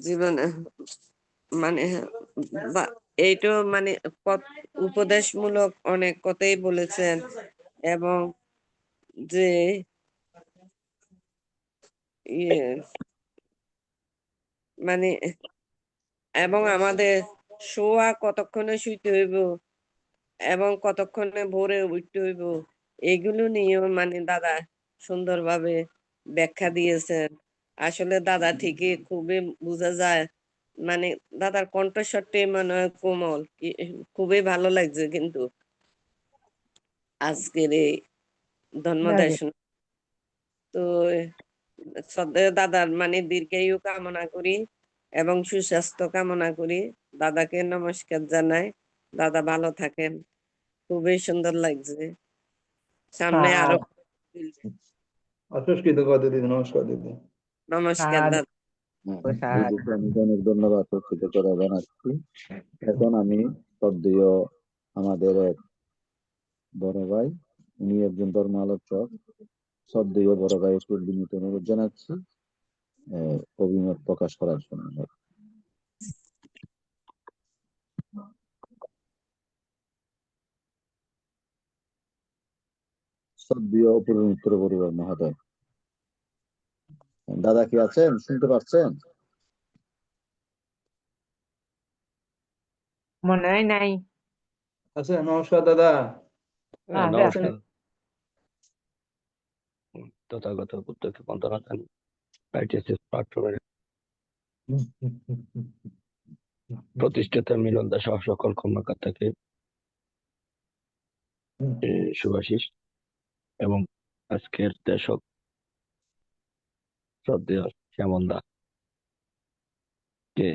জীবনে মানে এইটো মানে উপদেশমূলক অনেক কথাই বলেছেন এবং যে মানে এবং আমাদের শোয়া কতক্ষণে শুইতে হইব এবং কতক্ষণে ভোরে উঠতে হইব, এগুলো নিয়েও মানে দাদা সুন্দরভাবে ব্যাখ্যা দিয়েছেন। আসলে দাদা ঠিকই খুবই বোঝা যায়, মানে দাদার কণ্ঠস্বরটি মনে হয় কোমল, খুবই ভালো লাগছে কিন্তু আজকের এই ধর্মদর্শন। তো শ্রদ্ধেয় দাদার মানে দীর্ঘায়ু কামনা করি এবং সুস্বাস্থ্য কামনা করি। দাদাকে নমস্কার জানাই, দাদা ভালো থাকেন, খুবই সুন্দর লাগছে। সামনে আরো অশেষ কৃতজ্ঞতা দিদি, নমস্কার দিদি। নমস্কার দাদা। দিদিকে আমি অনেক ধন্যবাদ ও কৃতজ্ঞতা জানাচ্ছি। এখন আমি শ্রদ্ধেয় আমাদের এক বড় ভাই, উনি একজন ধর্ম আলোচক, শ্রদ্ধেয় বড় ভাই একটু বিনীত অনুরোধ জানাচ্ছি অভিমত প্রকাশ করার জন্য। শ্রদ্ধেয় অপূর্ব মিত্র পরিবার মহোদয়, দাদা কি আছেন, শুনতে পাচ্ছেন? মনে হয় নাই। আচ্ছা, নমস্কার দাদা। নমস্কার। তথাগত বুদ্ধকে বন্দনা জানাই ITSS প্ল্যাটফর্মের প্রতিষ্ঠাতা মিলন দাস সহ সকল কর্মকর্তাকে শুভাশিস এবং আজকের দেশক শ্রদ্ধেয় শ্যামল দা কে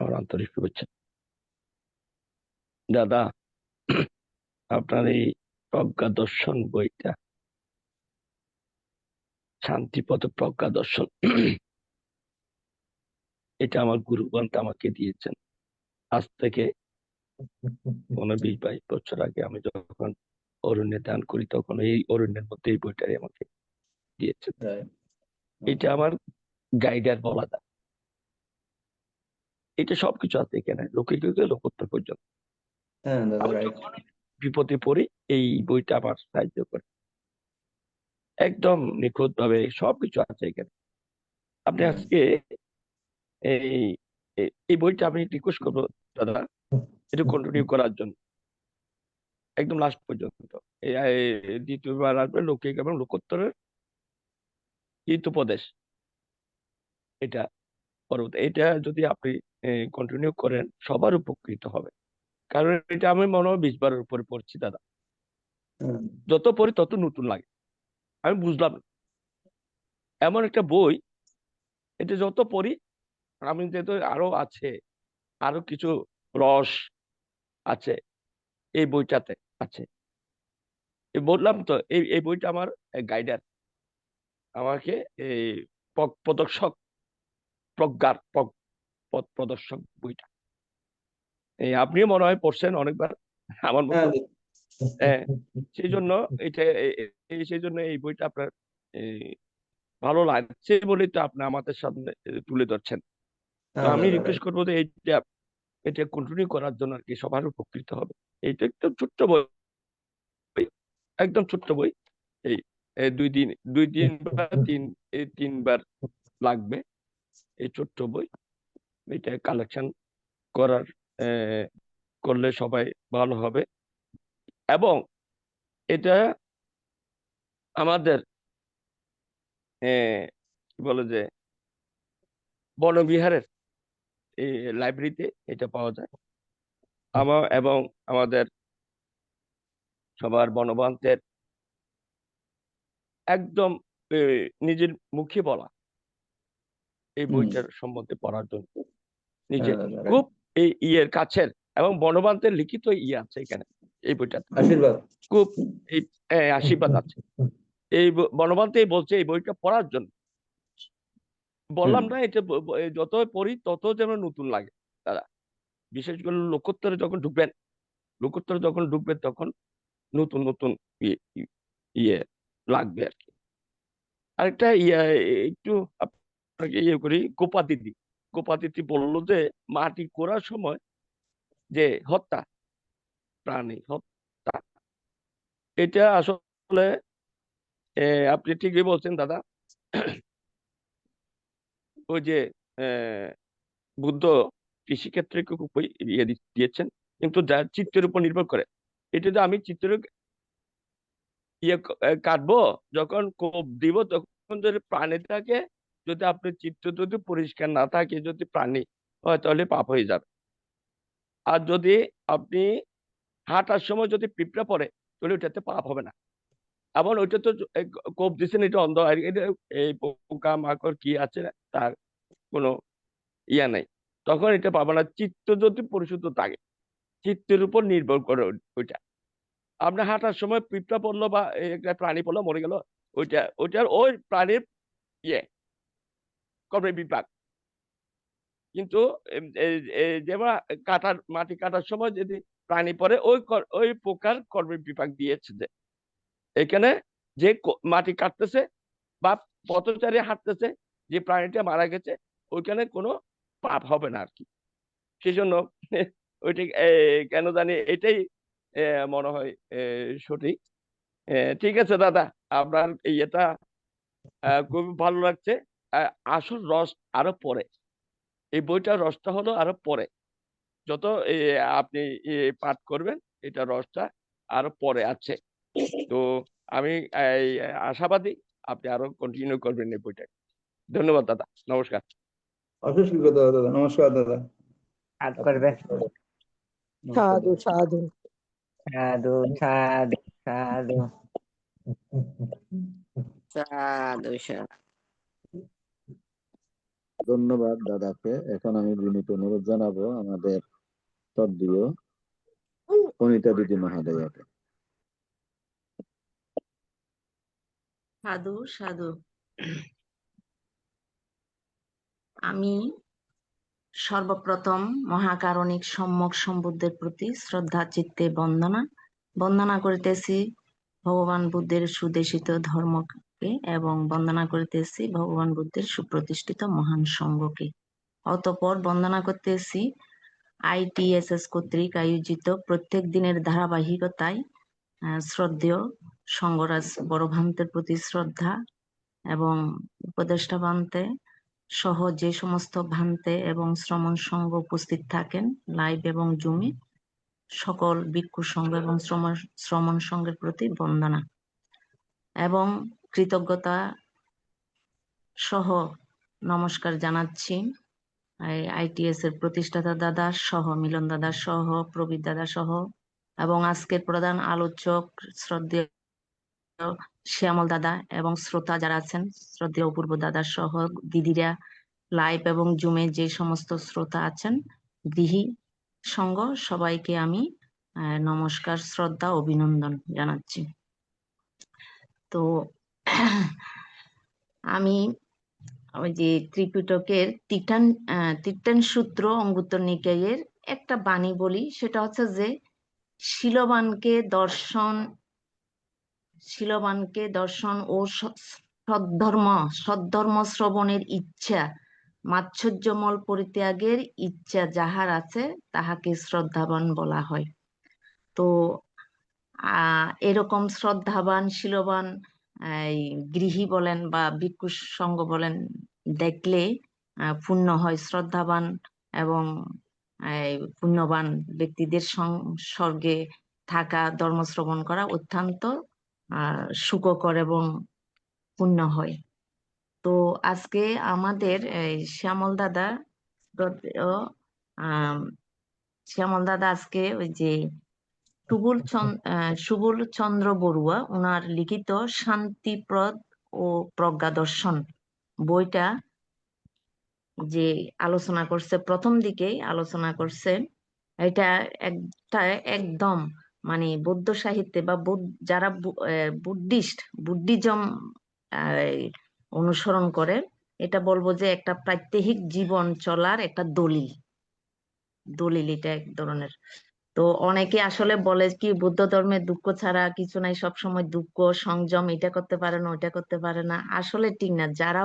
আমার আন্তরিক শুভেচ্ছা। দাদা, আপনার এই প্রজ্ঞা দর্শন বইটা, শান্তিপথ প্রজ্ঞা দর্শন, এটা আমার গুরুগণ আমাকে দিয়েছেন। আজ থেকে 19-22 বছর আগে আমি যখন অরণ্যে দান করি, তখন এই অরণ্যের মধ্যে এই বইটাই আমাকে দিয়েছেন। এটা আমার গাইডার বলা যায়। এটা সবকিছু আছে এখানে, লোকে লোকোত্তর পর্যন্ত। আমি যখন বিপদে পড়ি এই বইটা আমার সাহায্য করে, একদম নিখুঁত ভাবে সবকিছু আছে এখানে। আপনি আজকে এই এই বইটা আমি রিকোয়েস্ট করবো দাদা, এটা কন্টিনিউ করার জন্য একদম লাস্ট পর্যন্ত। দ্বিতীয়বার আসবে লৌকিক এবং লোকোত্তরের হিতোপদেশ, এটা পরবর্তী। এটা যদি আপনি কন্টিনিউ করেন সবার উপকৃত হবে, কারণ এটা আমি মনে হয় 20 বারের উপরে পড়ছি দাদা। যত পড়ি তত নতুন লাগে। আমি বুঝলাম এমন একটা বই, এটা যত পড়ি আমি যেহেতু আরো আছে, আরো কিছু রস আছে এই বইটাতে আছে। বললাম তো এই বইটা আমার গাইডার, আমাকে এই প্রদর্শক, প্রজ্ঞার পথ প্রদর্শক বইটা। আপনিও মনে হয় পড়ছেন অনেকবার আমার মতো। সেই জন্য এই বইটা আপনার ভালো লাগছে বলেই তো আপনি আমাদের সামনে তুলে ধরছেন। তো আমি রিকোয়েস্ট করবো যে এটা কন্টিনিউ করার জন্য আর কি, সবার উপকৃত হবে। এইটা একদম ছোট্ট বই, একদম ছোট্ট বই। এই 2 দিন বা 3 বার লাগবে এই ছোট্ট বই। এটা কালেকশন করলে সবাই ভালো হবে। এবং এটা আমাদের কি বলে যে বনবিহারের এই লাইব্রেরিতে এটা পাওয়া যায়। এবং আমাদের সবার বনবান্তের একদম নিজের মুখে বলা এই বইটার সম্বন্ধে পড়ার জন্য নিজের খুব ইয়ের কাছের, এবং বনবান্তের লিখিত আছে এখানে এই বইটাতে, খুব আশীর্বাদ আছে। এই বনবান্তে বলছে এই বইটা পড়ার জন্য। বললাম না, এটা যত পড়ি তত যেন নতুন লাগে দাদা। বিশেষ করে লোকোত্তরে যখন ঢুকবেন তখন নতুন নতুন ইয়ে লাগবে আর কি। আরেকটা একটু আপনাকে করি, গোপা দিদি বললো যে মাটি কোড়ার সময় যে হত্যা, প্রাণী হত্যা, এটা আসলে আপনি ঠিকই বলছেন দাদা। ওই যে বুদ্ধ কৃষিক্ষেত্রে খুব ইয়ে দিয়েছেন, কিন্তু যার চিত্রের উপর নির্ভর করে। এটা যে আমি চিত্রের কাটবো, যখন কোপ দিব তখন যদি প্রাণী থাকে, যদি আপনার চিত্র যদি পরিষ্কার না থাকে, যদি প্রাণী হয় তাহলে পাপ হয়ে যাবে। আর যদি আপনি হাঁটার সময় যদি পিঁপড়া পড়ে তাহলে ওইটাতে পাপ হবে না। আবার ওইটা তো কোপ দিচ্ছেন, এটা অন্ধ, এই পোকা মাকড় কি আছে তার কোনো ইয়া নেই, তখন এটা পাবে না। চিত্ত যদি পরিশুদ্ধ থাকে, চিত্তের উপর নির্ভর করে ওইটা। আপনার হাঁটার সময় পিঁপড়া পড়লো বা একটা প্রাণী পড়লো, মরে গেল, ওইটার ওই প্রাণীর কর্মের বিপাক। কিন্তু যেমন মাটি কাটার সময় যদি প্রাণী পড়ে, ওই পোকার কর্মের বিপাক দিয়েছে যে এখানে যে মাটি কাটতেছে বা পথচারী হাঁটতেছে, যে প্রাণীটা মারা গেছে, ওইখানে কোনো পাপ হবে না আর কি। সেই জন্য ওইটা কেন জানি এটাই মনে হয় সঠিক। ঠিক আছে দাদা, আপনার এটা খুব ভালো লাগছে। আসল রস আরো পরে, এই বইটার রসটা হলো আরো পরে, যত আপনি পাঠ করবেন এটা রসটা আরো পরে আছে। তো আমি আশাবাদী আপনি আরো কন্টিনিউ করবেন এই বইটা। ধন্যবাদ দাদা, নমস্কার। অসুস্থ দাদা, নমস্কার দাদা। সাধু সাধু সাধু সাধু। সাধু সাধু সাধু। ধন্যবাদ দাদাকে। এখন আমি বিনীত অনুরোধ জানাবো আমাদের শ্রদ্ধেয় অনিতা দিদি মহাদয়াকে। সাধু সাধু। আমি সর্বপ্রথম মহাকারণিক সম্যক সম্বুদ্ধের প্রতি শ্রদ্ধা চিত্তে বন্দনা করিতেছি ভগবান বুদ্ধের সুদেশিত ধর্মকে এবং বন্দনা করিতেছি ভগবান বুদ্ধের সুপ্রতিষ্ঠিত মহান সঙ্ঘকে। অতঃপর বন্দনা করতেছি ITSS কর্তৃক আয়োজিত প্রত্যেক দিনের ধারাবাহিকতায় শ্রদ্ধেয় সঙ্গরাজ বড় ভান্তের প্রতি শ্রদ্ধা এবং উপদেষ্টা ভান্তে সহ যে সমস্ত ভান্তে এবং শ্রমণ সংঘ উপস্থিত থাকেন লাইভ এবং জুমে, সকল ভিক্ষু সংঘ এবং শ্রমণ সংঘের প্রতি বন্দনা এবং কৃতজ্ঞতা সহ নমস্কার জানাচ্ছি ITS এর প্রতিষ্ঠাতা দাদা সহ, মিলন দাদা সহ, প্রবীর দাদা সহ এবং আজকের প্রধান আলোচক শ্রদ্ধেয় শ্যামল দাদা এবং শ্রোতা যারা আছেন শ্রদ্ধেয় অপূর্ব দাদা সহ দিদিরা, লাইভ এবং জুমে যে সমস্ত শ্রোতা আছেন, গৃহী সংঘ, সবাইকে আমি নমস্কার, শ্রদ্ধা, অভিনন্দন জানাচ্ছি। তো আমি ওই যে ত্রিপিটকের তিটান সূত্র অঙ্গুত্তর নিকায়ের একটা বাণী বলি, সেটা হচ্ছে যে শীলবানকে দর্শন ও সদ্ধর্ম শ্রবণের ইচ্ছা, মাৎসর্যমল পরিত্যাগের ইচ্ছা যাহার আছে তাহাকে শ্রদ্ধাবান বলা হয়। তো এরকম শ্রদ্ধাবান শীলবান গৃহী বলেন বা ভিক্ষু সংঘ বলেন দেখলে পুণ্য হয়। শ্রদ্ধাবান এবং পুণ্যবান ব্যক্তিদের সংসর্গে থাকা, ধর্ম শ্রবণ করা অত্যন্ত সুখকর এবং পুণ্য হয়। তো আজকে আমাদের শ্যামল দাদা আজকে ওই যে সুবল চন্দ্র বড়ুয়া ওনার লিখিত শান্তিপ্রদ ও প্রজ্ঞা দর্শন বইটা যে আলোচনা করছে, প্রথম দিকেই আলোচনা করছে, এটা একদম মানে বৌদ্ধ সাহিত্যে বা যারা বুদ্ধিজম অনুসরণ করে, এটা বলবো যে একটা প্রাত্যহিক জীবন চলার একটা দলিল এটা এক ধরনের। তো অনেকে আসলে বলে কি বুদ্ধ ধর্মে দুঃখ ছাড়া কিছু নাই, সবসময় দুঃখ, সংযম, এটা করতে পারে না, ওইটা করতে পারে না। আসলে ঠিক না। যারা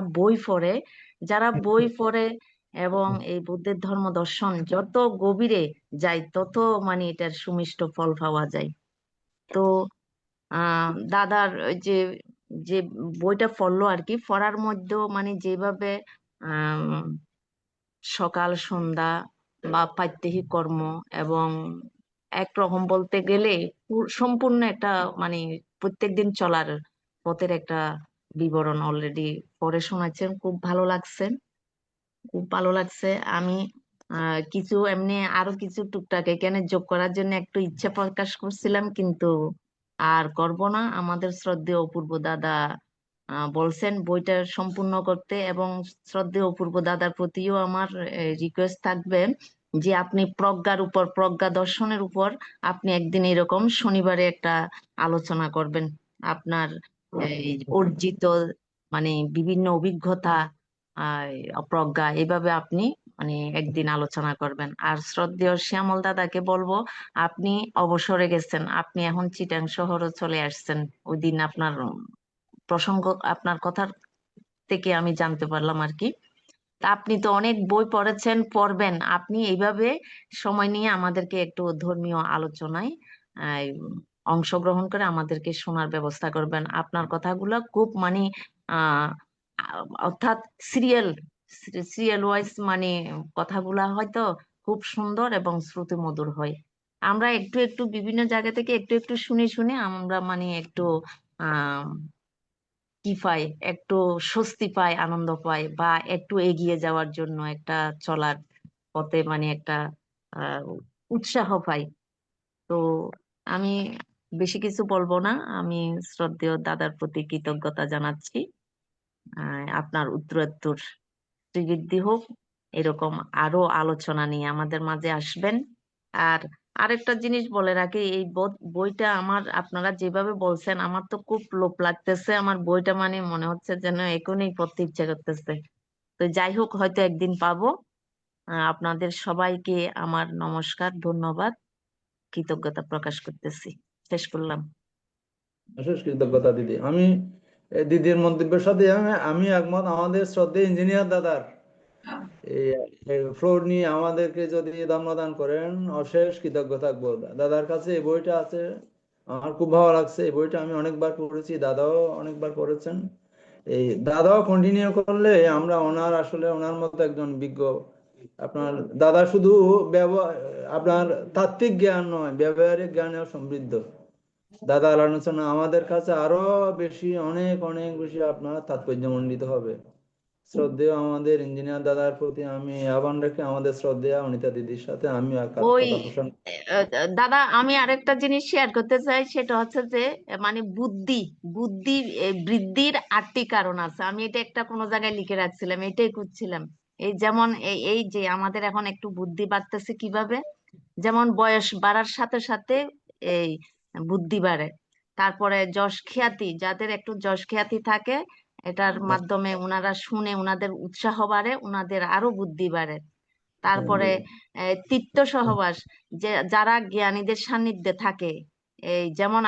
বই পড়ে এবং এই বুদ্ধের ধর্ম দর্শন যত গভীরে যায় তত মানে এটার সুমিষ্ট ফল পাওয়া যায়। তো দাদার যে যে বইটা পড়লো আর কি, পড়ার মধ্যেও মানে যেভাবে সকাল সন্ধ্যা বা প্রাত্যহিক কর্ম এবং একরকম বলতে গেলে সম্পূর্ণ একটা মানে প্রত্যেকদিন চলার পথের একটা বিবরণ অলরেডি পড়ে শোনাচ্ছেন। খুব ভালো লাগছে। আমি কিছু এমনি আরো কিছু টুকটাক এখানে যোগ করার জন্য একটু ইচ্ছা প্রকাশ করছিলাম, কিন্তু আর করব না। আমাদের শ্রদ্ধেয় অপূর্ব দাদা বলছেন বইটা সম্পূর্ণ করতে, এবং শ্রদ্ধেয় অপূর্ব দাদার প্রতিও আমার রিকোয়েস্ট থাকবে যে আপনি প্রজ্ঞা দর্শনের উপর আপনি একদিন এরকম শনিবারে একটা আলোচনা করবেন। আপনার অর্জিত মানে বিভিন্ন অভিজ্ঞতা, প্রজ্ঞা, এভাবে আপনি মানে একদিন আলোচনা করবেন। আর শ্রদ্ধেয় শ্যামল দাদাকে বলবো, আপনি অবসরে গেছেন, আপনি এখন চিটাং শহরে চলে আসছেন। ওই দিন আপনার প্রসঙ্গ, আপনার কথার থেকে আমি জানতে পারলাম আর কি। তা আপনি তো অনেক বই পড়বেন, আপনি এইভাবে সময় নিয়ে আমাদেরকে একটু ধর্মীয় আলোচনায় অংশগ্রহণ করে আমাদেরকে শোনার ব্যবস্থা করবেন। আপনার কথাগুলো খুব মানে অর্থাৎ সিরিয়াল ওয়াইজ মানে কথাগুলা হয়তো খুব সুন্দর এবং শ্রুতি মধুর হয়। আমরা একটু বিভিন্ন জায়গা থেকে একটু শুনে আমরা মানে একটু কি পাই, একটু স্বস্তি পাই, আনন্দ পাই, বা একটু এগিয়ে যাওয়ার জন্য একটা চলার পথে মানে একটা উৎসাহ পাই। তো আমি বেশি কিছু বলবো না, আমি শ্রদ্ধেয় দাদার প্রতি কৃতজ্ঞতা জানাচ্ছি। আপনার উত্তরোত্তর শ্রীবৃদ্ধি হোক, এরকম আরো আলোচনা নিয়ে আমাদের মাঝে আসবেন। আর আরেকটা জিনিস বলে রাখি, এই বইটা আমার, আপনারা যেভাবে বলছেন আমার তো খুব লোভ লাগতেছে, আমার বইটা মানে মনে হচ্ছে যেন এখনই পড়তে ইচ্ছা করতেছে। তো যাই হোক, হয়তো একদিন পাবো। আপনাদের সবাইকে আমার নমস্কার, ধন্যবাদ, কৃতজ্ঞতা প্রকাশ করতেছি। শেষ করলাম। অশেষ কৃতজ্ঞতা দিদি। আমি দিদির মন্তব্যের সাথে আমি একমত। আমাদের শ্রদ্ধেয় ইঞ্জিনিয়ার দাদার এই ফ্লোর নিয়ে আমাদেরকে যদি দান করেন, অশেষ কৃতজ্ঞ থাকবো। দাদার কাছে এই বইটা আছে, আমার খুব ভালো লাগছে। এই বইটা আমি অনেকবার পড়েছি, দাদাও অনেকবার পড়েছেন। এই দাদাও কন্টিনিউ করলে আমরা আসলে ওনার মতো একজন বিজ্ঞ, আপনার দাদা শুধু আপনার তাত্ত্বিক জ্ঞান নয়, ব্যবহারিক জ্ঞানেও সমৃদ্ধ। দাদার আলোচনা আমাদের কাছে আরো বেশি, অনেক অনেক বেশি আপনার তাৎপর্যমণ্ডিত হবে। শ্রদ্ধেয় আমাদের ইঞ্জিনিয়ার দাদার প্রতি আমি আহ্বান রেখে আমাদের শ্রদ্ধেয় অনিতা দিদির সাথে আমি ওই কথা পোষণ। দাদা, আমি আরেকটা জিনিস শেয়ার করতে চাই, সেটা হচ্ছে যে মানে বুদ্ধি বৃদ্ধির 8টি কারণ আছে। আমি এটা একটা কোনো জায়গায় লিখে রাখছিলাম, এটাই খুঁজছিলাম। এই যেমন এই যে আমাদের এখন একটু বুদ্ধি বাড়তেছে কিভাবে, যেমন বয়স বাড়ার সাথে সাথে এই বুদ্ধি বাড়ে। তারপরে যশ খ্যাতি, যাদের একটু যশ খ্যাতি থাকে, এটার মাধ্যমে ওনারা শুনে ওনাদের উৎসাহ বাড়ে, ওনাদের আরো বুদ্ধি বাড়ে। তারপরে তিক্ত সহবাস, যে যারা জ্ঞানীদের সান্নিধ্যে থাকে, এই যেমন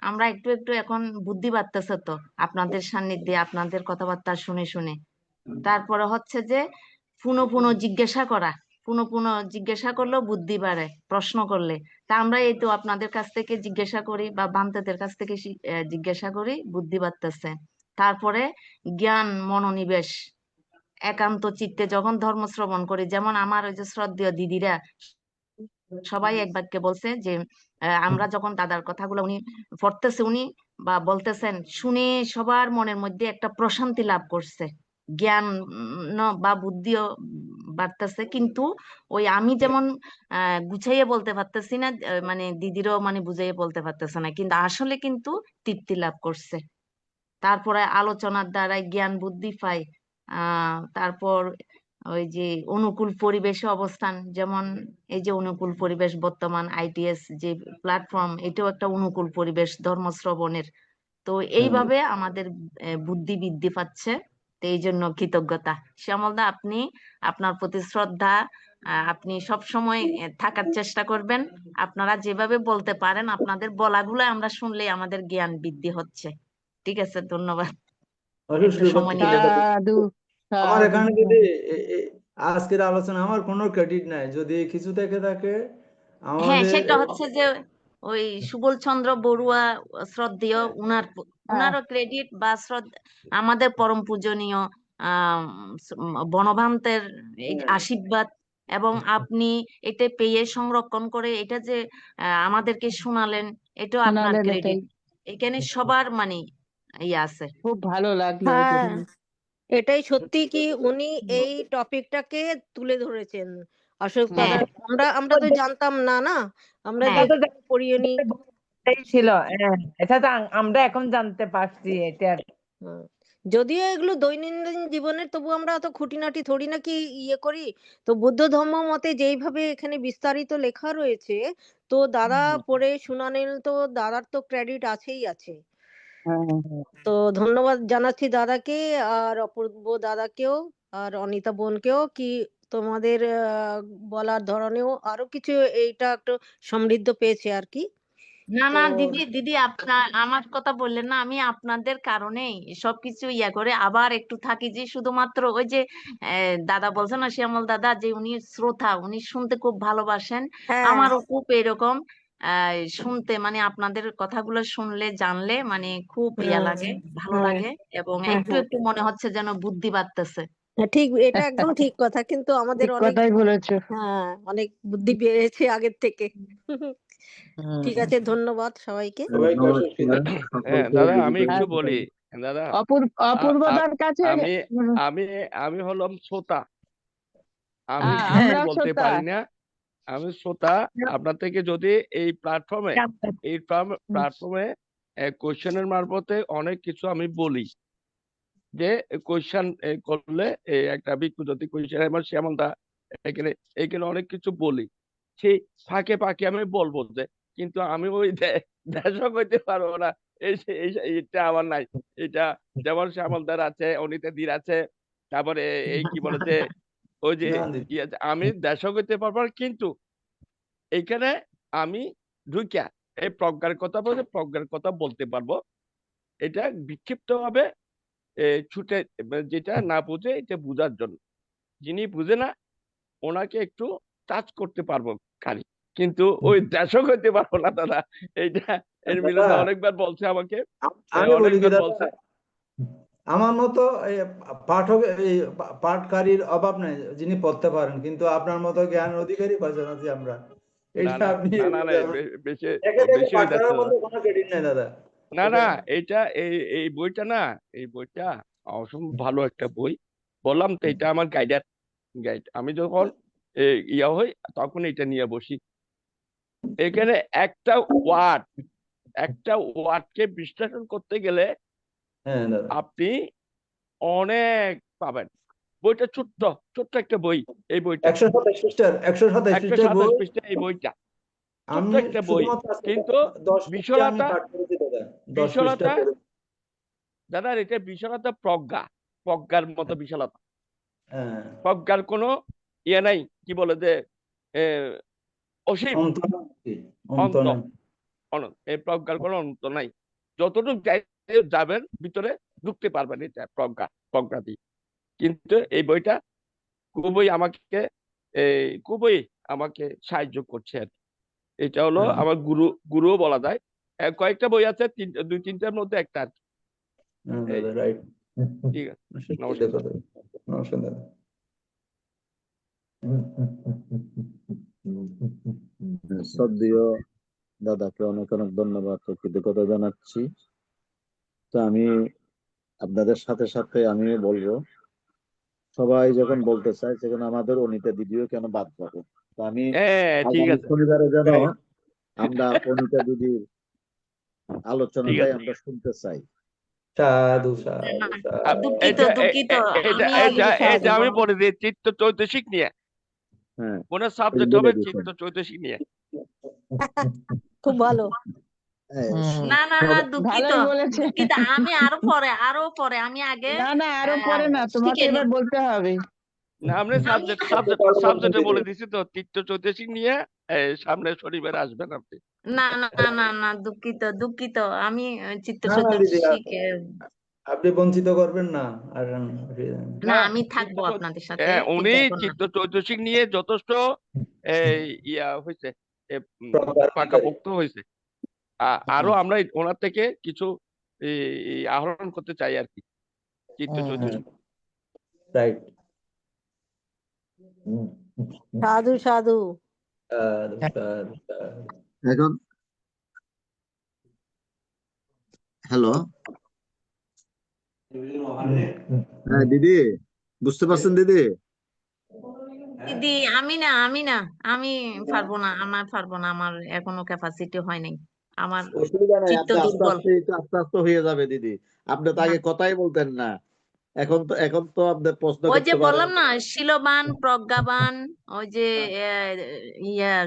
আমরা একটু একটু এখন বুদ্ধি বাড়তেছে তো আপনাদের সান্নিধ্যে, আপনাদের কথাবার্তা শুনে শুনে। তারপরে হচ্ছে যে পুনঃ জিজ্ঞাসা করলেও বুদ্ধি বাড়ে, প্রশ্ন করলে। তা আমরা এই তো আপনাদের কাছ থেকে জিজ্ঞাসা করি বা বান্তেদের কাছ থেকে জিজ্ঞাসা করি, বুদ্ধি বাড়তেছে। তারপরে জ্ঞান মনোনিবেশ, একান্ত চিত্তে যখন ধর্ম শ্রবণ করি, যেমন আমার ওই যে শ্রদ্ধেয় দিদিরা সবাই এক বাক্যে বলছে যে আমরা যখন দাদার কথাগুলো উনি পড়তেছে, উনি বা বলতেছেন, শুনে সবার মনের মধ্যে একটা প্রশান্তি লাভ করছে, জ্ঞান বা বুদ্ধিও বাড়তেছে। কিন্তু ওই আমি যেমন গুছাইয়ে বলতে পারতেছি না, মানে দিদিরও মানে বুঝাইয়ে বলতে পারতেছে না, কিন্তু আসলে কিন্তু তৃপ্তি লাভ করছে। তারপরে আলোচনার দ্বারাই জ্ঞান বুদ্ধি পাই। তারপর ওই যে অনুকূল পরিবেশে অবস্থান, যেমন এই যে অনুকূল পরিবেশ, বর্তমান ITS যে প্ল্যাটফর্ম, এটাও একটা অনুকূল পরিবেশ ধর্ম শ্রবণের। তো এইভাবে আমাদের বুদ্ধি বৃদ্ধি পাচ্ছে। তো এই জন্য কৃতজ্ঞতা। শ্যামলদা, আপনি, আপনার প্রতি শ্রদ্ধা, আপনি সব সময় থাকার চেষ্টা করবেন। আপনারা যেভাবে বলতে পারেন, আপনাদের বলাগুলো আমরা শুনলে আমাদের জ্ঞান বৃদ্ধি হচ্ছে। ঠিক আছে, ধন্যবাদ। একটু সময় নিলেন। সাধু আমার সাধু এখানে যদি আজকের আলোচনা আমার কোনো ক্রেডিট নাই, যদি কিছু থেকে থাকে হ্যাঁ, আমাদের সেটা হচ্ছে যে ওই সুবল চন্দ্র বড়ুয়া শ্রদ্ধেয়, উনারও ক্রেডিট বা শ্রদ্ধা, আমাদের পরম পূজনীয় বনভান্তের এই আশীর্বাদ, এবং আপনি এটা পেয়ে সংরক্ষণ করে এটা যে আমাদেরকে শোনালেন, এটাও আপনার শোনালেন, ক্রেডিট। এটাই এখানে সবার মানে ইয়ে আছে। খুব ভালো লাগলো এই হ্যাঁ, জন্য। এটাই সত্যি কি উনি এই টপিকটাকে তুলে ধরেছেন। অশোক দাদা, হ্যাঁ আমরা তো জানতাম না, আমরা হ্যাঁ যে পড়িনি। ছিল, এটা তো আমরা এখন জানতে পারছি এটা। যদিও এগুলো দৈনন্দিন জীবনের, তবু আমরা অত খুঁটিনাটি থরি না কি ইয়ে করি। তো বুদ্ধ ধর্ম মতে যেইভাবে এখানে বিস্তারিত লেখা রয়েছে, তো দাদা পড়ে শোনালেন, তো দাদার তো ক্রেডিট আছেই আছে। তো ধন্যবাদ জানাচ্ছি দাদাকে, আর অপূর্ব দাদাকেও, আর অনিতা বোনকেও, কি তোমাদের বলার ধরনেও আরো কিছু এইটা একটু সমৃদ্ধ পেয়েছে আর কি। না তো না দিদি আপনার আমার কথা বললেন না, আমি আপনাদের কারণেই সবকিছু ইয়া করে আবার একটু থাকি, যে শুধুমাত্র ওই যে দাদা বলছেন না, শ্যামল দাদা, যে উনি শ্রোতা, উনি শুনতে খুব ভালোবাসেন। হ্যাঁ, আমারও খুব এরকম শুনতে, মানে আপনাদের কথাগুলো শুনলে জানলে মানে খুব ইয়া লাগে, ভালো লাগে, এবং একটু একটু মনে হচ্ছে যেন বুদ্ধি বাড়তেছে। ঠিক, এটা একদম ঠিক কথা। কিন্তু আমাদের ঠিক অনেক, কথাই বলেছো। অনেক বুদ্ধি বেড়েছে আগের থেকে। ঠিক আছে, ধন্যবাদ সবাইকে। সবাইকে অশেষ কৃতজ্ঞ। হ্যাঁ দাদা, আমি একটু বলি। দাদা, অপূর্বদার কাছে আমি আমি আমি হলাম শ্রোতা, আমি কিছু আমরা বলতে শ্রোতা। পারি না, আমি শ্রোতা, আপনার থেকে যদি এই প্ল্যাটফর্মে কোয়েশ্চেনের মারফতে অনেক কিছু আমি বলি, যে কোয়েশ্চেন করলে একটা বিজ্ঞ যদি কোয়েশ্চেন আমার শ্যামলদা এখানে এখানে অনেক কিছু বলি, সেই ফাঁকে ফাঁকে আমি বলবো যে কিন্তু আমি ওই দেশও করতে পারবো না, এইটা আমার নাই। এটা যেমন শ্যামলদার আছে, অনিতাদির আছে, তারপরে এই কি বলে যে ওই যে কি আছে, আমি দেশও করতে পারবো না, কিন্তু এইখানে আমি ঢুকিয়া এই প্রজ্ঞার কথা বলতে প্রজ্ঞার কথা বলতে পারবো। এটা বিক্ষিপ্ত ভাবে ছুটে যেটা না বুঝে এটা বুঝার জন্য, যিনি বুঝে না ওনাকে একটু টাচ করতে পারবো খালি, কিন্তু ওই দেশও করতে পারবো না দাদা। এইটা এর মিলনে অনেকবার বলছে আমাকে, আমি বলি কি অনেকবার দাদা, বলছে। আমার মতো পাঠক পাঠকারীর অভাব নেই যিনি পড়তে পারেন, কিন্তু আপনার মতো জ্ঞান অধিকারী পাচ্ছেন আছি আমরা। এইটা আপনি বেশি পাঠ হয়ে করার যাচ্ছে মধ্যে কোনো ক্রেডিট নেই দাদা। না, এইটা এই বইটা না, এই বইটা অসম্ভব ভালো একটা বই। বললাম তো এটা আমার গাইড। আমি যখন ইয়া হই তখন এটা নিয়ে বসি। এখানে একটা ওয়ার্ডকে বিশ্লেষণ করতে গেলে আপনি অনেক পাবেন। বইটা ছোট্ট একটা বই, এই বইটা 127 পৃষ্ঠার 127 পৃষ্ঠা এই বইটা, ছোট্ট একটা বই, কিন্তু বিশালতা দাদা, এটা বিশালতা প্রজ্ঞার মতো বিশালতা। প্রজ্ঞার কোনো ইয়ে নাই, কি বলে যে অসীম অন্ত, এই প্রজ্ঞার কোনো অন্ত নাই। যতটুকু যাবেন ভিতরে ঢুকতে পারবেন, এটা প্রজ্ঞা দিয়ে। কিন্তু এই বইটা খুবই আমাকে সাহায্য করছে আর কি। এটা হলো আমার গুরুও বলা যায়। কয়েকটা বই আছে, 2-3টার মধ্যে একটা আর কি। ঠিক আছে, নমস্কার দাদা। শ্রদ্ধেয় দাদাকে অনেক অনেক ধন্যবাদ ও কৃতজ্ঞতা জানাচ্ছি। তো আমি আপনাদের সাথে সাথে আমিও বলবো, সবাই যখন বলতে চায় সেখানে আমাদের অনিতা দিদিও কেন বাদ পাবো। তো আমি শনিবারে যেন আমরা অনিতা দিদির আলোচনাটাই আমরা শুনতে চাই। আমি বলে দিই, চিত্ত চৈতসিক নিয়ে কোন সাবজেক্ট হবে, চিত্ত চৈতসিক নিয়ে। খুব ভালো। না দুঃখিত, আমি আরো পরে আমি আগে না আরো পরে না, তোমাকে এবার বলতে হবে। না, আমরা সাবজেক্টে বলে দিছি তো, চিত্ত চৈতসিক নিয়ে সামনে শনিবার আসবেন আপনি। না দুঃখিত আমি চিত্ত চৈতসিক আপনি বঞ্চিত করবেন না। আর না, আমি থাকবো আপনাদের সাথে। উনি চিত্ত চৈতসিক নিয়ে যথেষ্ট ইয়া হয়েছে, পাকাপোক্ত হয়েছে। আরো আমরা ওনার থেকে কিছু আহরণ করতে চাই আর কি, চিত্ত চৈতসিক। সাধু সাধু। এখন হ্যালো, হ্যাঁ দিদি, বুঝতে পারছেন দিদি? আমি পারবো না, আমার এখনো ক্যাপাসিটি হয় নাই। আমার অসুবিধা নাই, চিত্ত আপনি দুর্বল। আস্তে আস্তে হয়ে যাবে দিদি। আপনি তো আগে কথাই বলতেন না, এখন তো আপনার প্রশ্ন ওই যে করতে বললাম পারেন। না, শিলবান প্রজ্ঞাবান, ওই যে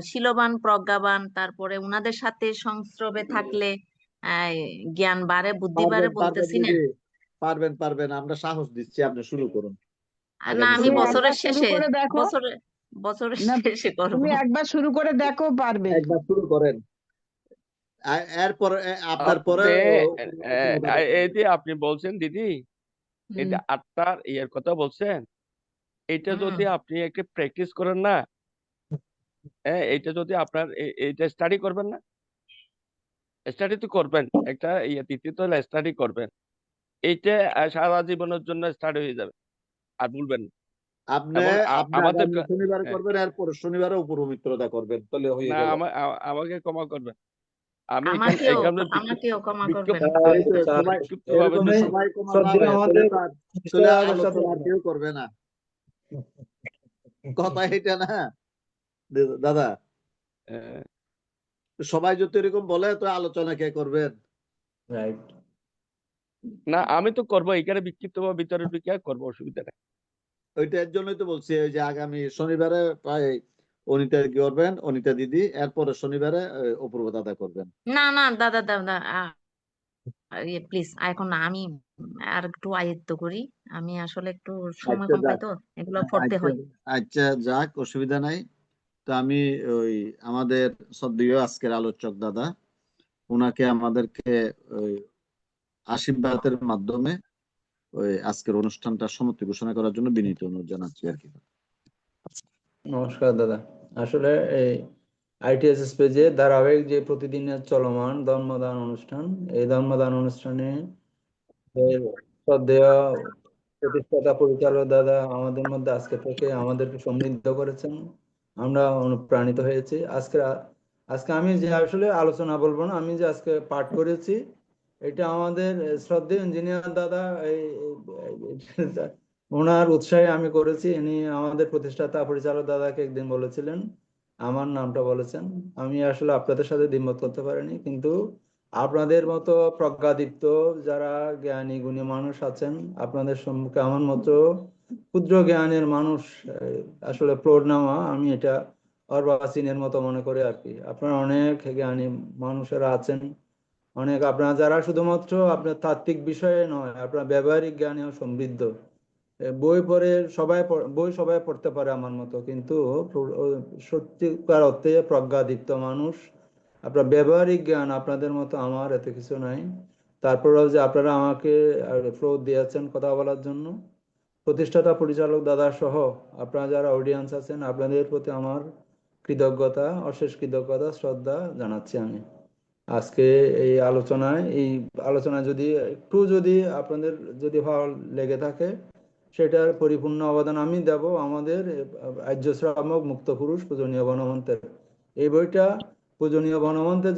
শিলবান প্রজ্ঞাবান, তারপরে উনাদের সাথে সংস্রবে থাকলে জ্ঞান বাড়ে, বুদ্ধি বাড়ে, বলতেছি না। পারবেন, আমরা সাহস দিচ্ছি, আপনি শুরু করুন। না, আমি বছরের না, শেষে করব। তুমি একবার শুরু করে দেখো, পারবে। একবার শুরু করেন, এরপর আপনার পরে এই যে আপনি বলছেন দিদি, এটা আত্মার ইয়ের কথা বলছেন, এটা যদি আপনি একটা প্র্যাকটিস করেন না, এটা যদি আপনার এটা স্টাডি করবেন না, স্টাডি তো করবেন, একটা তৃতীয়ত স্টাডি করবেন, এইটা সারা জীবনের জন্য স্টাডি হয়ে যাবে, আর ভুলবেন না। আপনি আমাদের শনিবারে করবেন, এরপর শনিবারে উপরমিত্রতা করবেন, তাহলে হয়ে গেল। আমাকে ক্ষমা করবেন, আমি আমাকেও ক্ষমা করবেন। কেউ করবে না, কথা এটা না দাদা, আহ, সবাই যদি এরকম বলে তো আলোচনা কে করবেন? রাইট। না আমি তো করবো, এখানে বিক্ষিপ্ত বা ভিতরে ঢুকে করবো, অসুবিধা নেই। ওইটার জন্যই তো বলছি, ওই যে আগামী শনিবারে প্রায় অনিতা কি করবেন, অনিতা দিদি, এরপরে শনিবারে অপূর্ব দাদা করবেন। না না দাদা দাদা প্লিজ এখন না, আমি আর একটু আয়ত্ত করি। আমি আসলে একটু সময় আচ্ছা কম পাই যাক, তো, এগুলো পড়তে আচ্ছা হয়। আচ্ছা যাক, অসুবিধা নাই। তো আমি ওই আমাদের শ্রদ্ধেয় আজকের আলোচক দাদা, ওনাকে আমাদেরকে ওই আশীর্বাদের মাধ্যমে ওই আজকের অনুষ্ঠানটা সমাপ্তি ঘোষণা করার জন্য বিনীত অনুরোধ জানাচ্ছি আর কি। নমস্কার দাদা। আসলে এই ITSS পেজে ধারাবাহিক যে প্রতিদিনের চলমান ধর্মদান অনুষ্ঠান, এই ধর্মদান অনুষ্ঠানে শ্রদ্ধেয় প্রতিষ্ঠাতা পরিচালক দাদা আমাদের মধ্যে আজকে থেকে আমাদেরকে সমৃদ্ধ করেছেন। আমরা অনুপ্রাণিত হয়েছি। আজকে আমি যে আসলে আলোচনা বলবো না, আমি যে আজকে পাঠ করেছি, এটা আমাদের শ্রদ্ধেয় ইঞ্জিনিয়ার দাদা ওনার উৎসাহে আমি করেছি। ইনি আমাদের প্রতিষ্ঠাতা পরিচালক দাদাকে একদিন বলেছিলেন, আমার নামটা বলেছেন। আমি আসলে আপনাদের সাথে দ্বিমত করতে পারিনি, কিন্তু আপনাদের মতো প্রজ্ঞাদীপ্ত যারা জ্ঞানী গুণী মানুষ আছেন আপনাদের সম্মুখে আমার মতো ক্ষুদ্র জ্ঞানের মানুষ আসলে ফ্লোর নেওয়া, আমি এটা অর্বাচীনের মতো মনে করি আর কি। আপনারা অনেক জ্ঞানী মানুষেরা আছেন, অনেক আপনারা যারা শুধুমাত্র আপনার তাত্ত্বিক বিষয়ে নয়, আপনার ব্যবহারিক জ্ঞানেও সমৃদ্ধ। বই পড়ে বই সবাই পড়তে পারে আমার মতো, কিন্তু সত্যিকার অর্থে প্রজ্ঞাদীপ্ত মানুষ, আপনার ব্যবহারিক জ্ঞান আপনাদের মতো আমার এত কিছু নাই। তারপরেও যে আপনারা আমাকে ফ্লোর দিয়েছেন কথা বলার জন্য, প্রতিষ্ঠাতা পরিচালক দাদা সহ আপনারা যারা অডিয়েন্স আছেন, আপনাদের প্রতি আমার কৃতজ্ঞতা, অশেষ কৃতজ্ঞতা, শ্রদ্ধা জানাচ্ছি আমি। আজকে এই আলোচনায় যদি একটু যদি আপনাদের যদি ভালো লেগে থাকে, সেটার পরিপূর্ণ অবদান আমি দেব আমাদের আর্য শ্রাবক মুক্ত পুরুষ পূজনীয় বনমন্তের। এই বইটা পূজনীয় বনমন্তে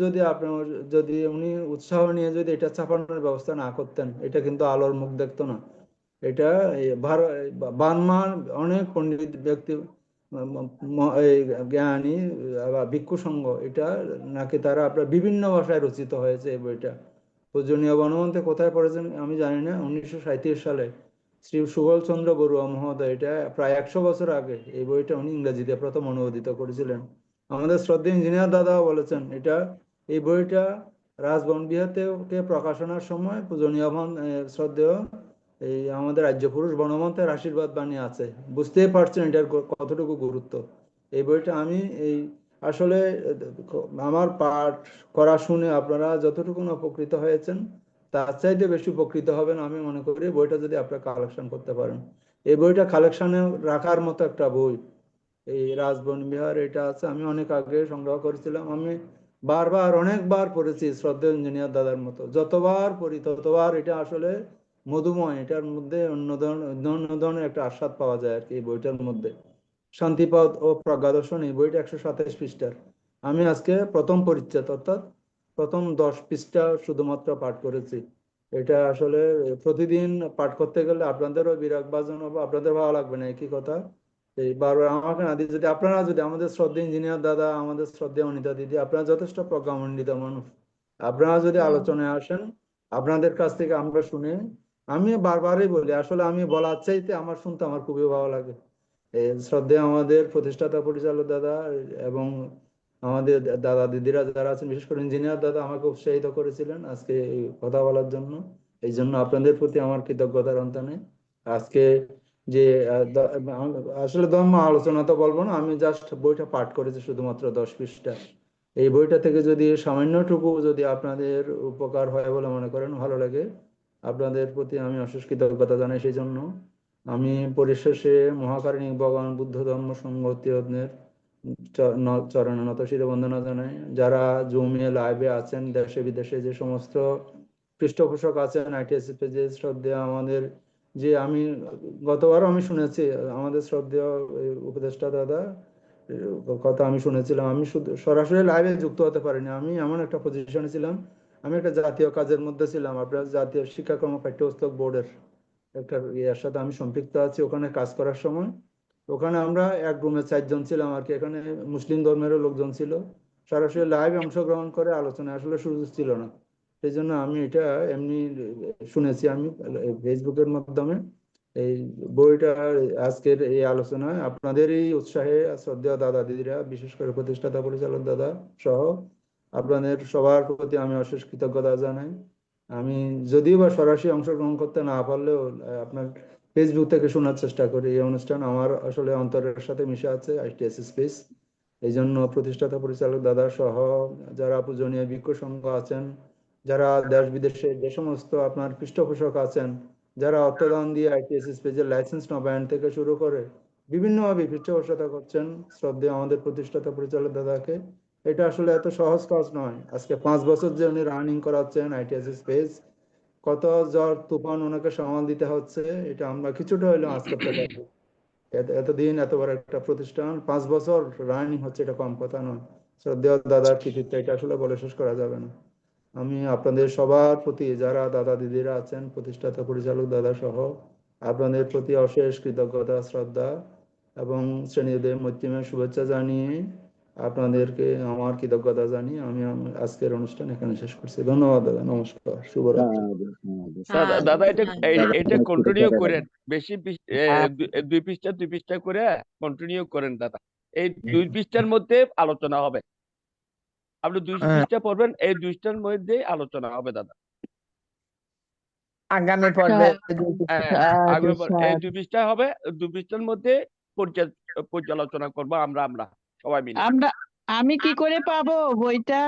যদি উনি উৎসাহ নিয়ে যদি এটা ছাপানোর ব্যবস্থা না করতেন, এটা কিন্তু আলোর মুখ দেখতো না। এটা বার্মার অনেক পণ্ডিত ব্যক্তি, জ্ঞানী বা ভিক্ষু সংঘ, এটা নাকি তারা আপনার বিভিন্ন ভাষায় রচিত হয়েছে এই বইটা। পূজনীয় বনমন্তে কোথায় পড়েছেন আমি জানি না, 1937 সালে শ্রী সুবল চন্দ্র বড়ুয়া মহোদয়, এটা প্রায় 100 বছর আগে এই বইটা উনি ইংরেজিতে প্রথম অনুবাদিত করেছিলেন। আমাদের শ্রদ্ধেয় ইঞ্জিনিয়ার দাদাও বলেছেন এই বইটা রাজবন বিহাতে প্রকাশনার সময় পূজনীয় শ্রদ্ধেয় এই আমাদের রাজ্য পুরুষ বনমন্তের আশীর্বাদ বাণী আছে। বুঝতেই পারছেন এটার কতটুকু গুরুত্ব। এই বইটা আমি আসলে আমার পাঠ করা শুনে আপনারা যতটুকু উপকৃত হয়েছেন, তার চাইতে বেশি উপকৃত হবেন আমি মনে করি বইটা যদি আপনারা কালেকশন করতে পারেন। এই বইটা কালেকশনে রাখার মতো একটা বই। এই রাজবন বিহার এটা আছে, আমি অনেক আগে সংগ্রহ করেছিলাম। আমি অনেকবার পড়েছি শ্রদ্ধেয় ইঞ্জিনিয়ার দাদার মতো, যতবার পড়ি ততবার এটা আসলে মধুময়। এটার মধ্যে অন্য ধরনের একটা আস্বাদ পাওয়া যায় আর কি এই বইটার মধ্যে। শান্তিপদ ও প্রজ্ঞা দর্শন এই বইটা 127 পৃষ্ঠার। আমি আজকে প্রথম পরিচ্ছেদ অর্থাৎ প্রথম 10 পৃষ্ঠা শুধুমাত্র পাঠ করেছি। এটা আসলে প্রতিদিন পাঠ করতে গেলে আপনাদেরও বিরাগ বাজন হবে, আপনাদের ভালো লাগবে না একই কথা। এই বারবার আমাকে না দিয়ে যদি আপনারা যদি আমাদের শ্রদ্ধেয় ইঞ্জিনিয়ার দাদা, আমাদের শ্রদ্ধেয় অনিতা দিদি, আপনারা যথেষ্ট প্রজ্ঞামণ্ডিত মানুষ, আপনারা যদি আলোচনায় আসেন, আপনাদের কাছ থেকে আমরা শুনে, আমি বারবারই বলি আসলে আমি বলার চাইতে আমার শুনতে আমার খুবই ভালো লাগে। শ্রদ্ধেয় আমাদের প্রতিষ্ঠাতা পরিচালক দাদা এবং আমাদের দাদা দিদিরা যারা আছেন, বিশেষ করে ইঞ্জিনিয়ার দাদা আমাকে উৎসাহিত করেছিলেন আজকে এই কথা বলার জন্য। এই জন্য আপনাদের প্রতি আমার কৃতজ্ঞতার অন্ত নেই। আজকে যে আসলে ধর্ম আলোচনা তো বলবো না, আমি জাস্ট বইটা পাঠ করেছি শুধুমাত্র 10 পৃষ্ঠা। এই বইটা থেকে যদি সামান্যটুকু যদি আপনাদের উপকার হয় বলে মনে করেন, ভালো লাগে, আপনাদের প্রতি আমি অশেষ কৃতজ্ঞতা জানাই। সেই জন্য আমি পরিশেষে মহাকারণিক ভগবান বুদ্ধ ধর্ম সংগঠনের চরণে নত শিরে বন্দনা জানাই। যারা জুমে লাইভে আছেন, দেশে বিদেশে যে সমস্ত পৃষ্ঠপোষক আছেন ITSS পেজে, শ্রদ্ধেয় আমাদের যে আমি গতবারও আমি শুনেছি আমাদের শ্রদ্ধেয় উপদেষ্টা দাদা কথা আমি শুনেছিলাম। আমি শুধু সরাসরি লাইভে যুক্ত হতে পারিনি, আমি এমন একটা পজিশনে ছিলাম, আমি একটা জাতীয় কাজের মধ্যে ছিলাম, আপনার জাতীয় শিক্ষাক্রম পাঠ্যপুস্তক বোর্ডের একটা ইয়ার সাথে আমি সম্পৃক্ত আছি। ওখানে কাজ করার সময় ওখানে আমরা এক রুমে 4 জন ছিলাম আর কি। এখানে মুসলিম ধর্মেরও লোকজন ছিল, সরাসরি লাইভ অংশগ্রহণ করে আলোচনা আসলে সুযোগ ছিল না। সেই জন্য আমি এটা এমনি শুনেছি আমি ফেসবুকের মাধ্যমে। এই বইটা আজকের এই আলোচনায় আপনাদের এই উৎসাহে শ্রদ্ধেয় দাদা দিদিরা, বিশেষ করে প্রতিষ্ঠাতা পরিচালক দাদা সহ আপনাদের সবার প্রতি আমি অশেষ কৃতজ্ঞতা জানাই। আমি যদিও বা সরাসরি অংশগ্রহণ করতে না পারলেও আপনার ফেসবুক থেকে শোনার চেষ্টা করি। এই অনুষ্ঠান আমার আসলে অন্তরের সাথে মিশে আছে, ITS স্পেস। এই জন্য প্রতিষ্ঠাতা পরিচালক দাদা সহ যারা পূজনীয় ভিক্ষু সংঘ আছেন, যারা দেশ বিদেশে যে সমস্ত আপনার পৃষ্ঠপোষক আছেন, যারা অর্থদান দিয়ে ITS স্পেসের লাইসেন্স নবায়ন থেকে শুরু করে বিভিন্নভাবে পৃষ্ঠপোষকতা করছেন শ্রদ্ধেয় আমাদের প্রতিষ্ঠাতা পরিচালক দাদাকে। এটা আসলে এত সহজ কাজ নয়। আজকে 5 বছর যে উনি রানিং করাচ্ছেন ITS স্পেস, কত ঝড় তুফান ওনাকে সামাল দিতে হচ্ছে, এটা আমরা কিছুটা হলেও আজ করতে পারবো। এতদিন এত বড় একটা প্রতিষ্ঠান 5 বছর রানিং হচ্ছে, এটা কম কথা নয়। শ্রদ্ধেয় দাদার কৃতিত্ব এটা আসলে বলে শেষ করা যাবে না। আমি আপনাদের সবার প্রতি, যারা দাদা দিদিরা আছেন প্রতিষ্ঠাতা পরিচালক দাদা সহ, আপনাদের প্রতি অশেষ কৃতজ্ঞতা, শ্রদ্ধা এবং শ্রেণীদের মৈত্রীময় শুভেচ্ছা জানিয়ে আপনাদেরকে আমার কৃতজ্ঞতা জানিয়ে আমি আজকের অনুষ্ঠান এখানে শেষ করছি। ধন্যবাদ দাদা, নমস্কার, শুভরাত্রি। দাদা এটা কন্টিনিউ করেন, বেশি 2 পৃষ্ঠা করে কন্টিনিউ করেন দাদা। এই 2 পৃষ্ঠার মধ্যে আলোচনা হবে, আপনি 2 পৃষ্ঠা পড়বেন, এই 2টার মধ্যে আলোচনা হবে দাদা। আগামী পর্বে এই 2 পৃষ্ঠা হবে, 2 পৃষ্ঠার মধ্যে পর্যালোচনা করবো আমরা সবাই মিলে। আমি কি করে পাবো বইটা?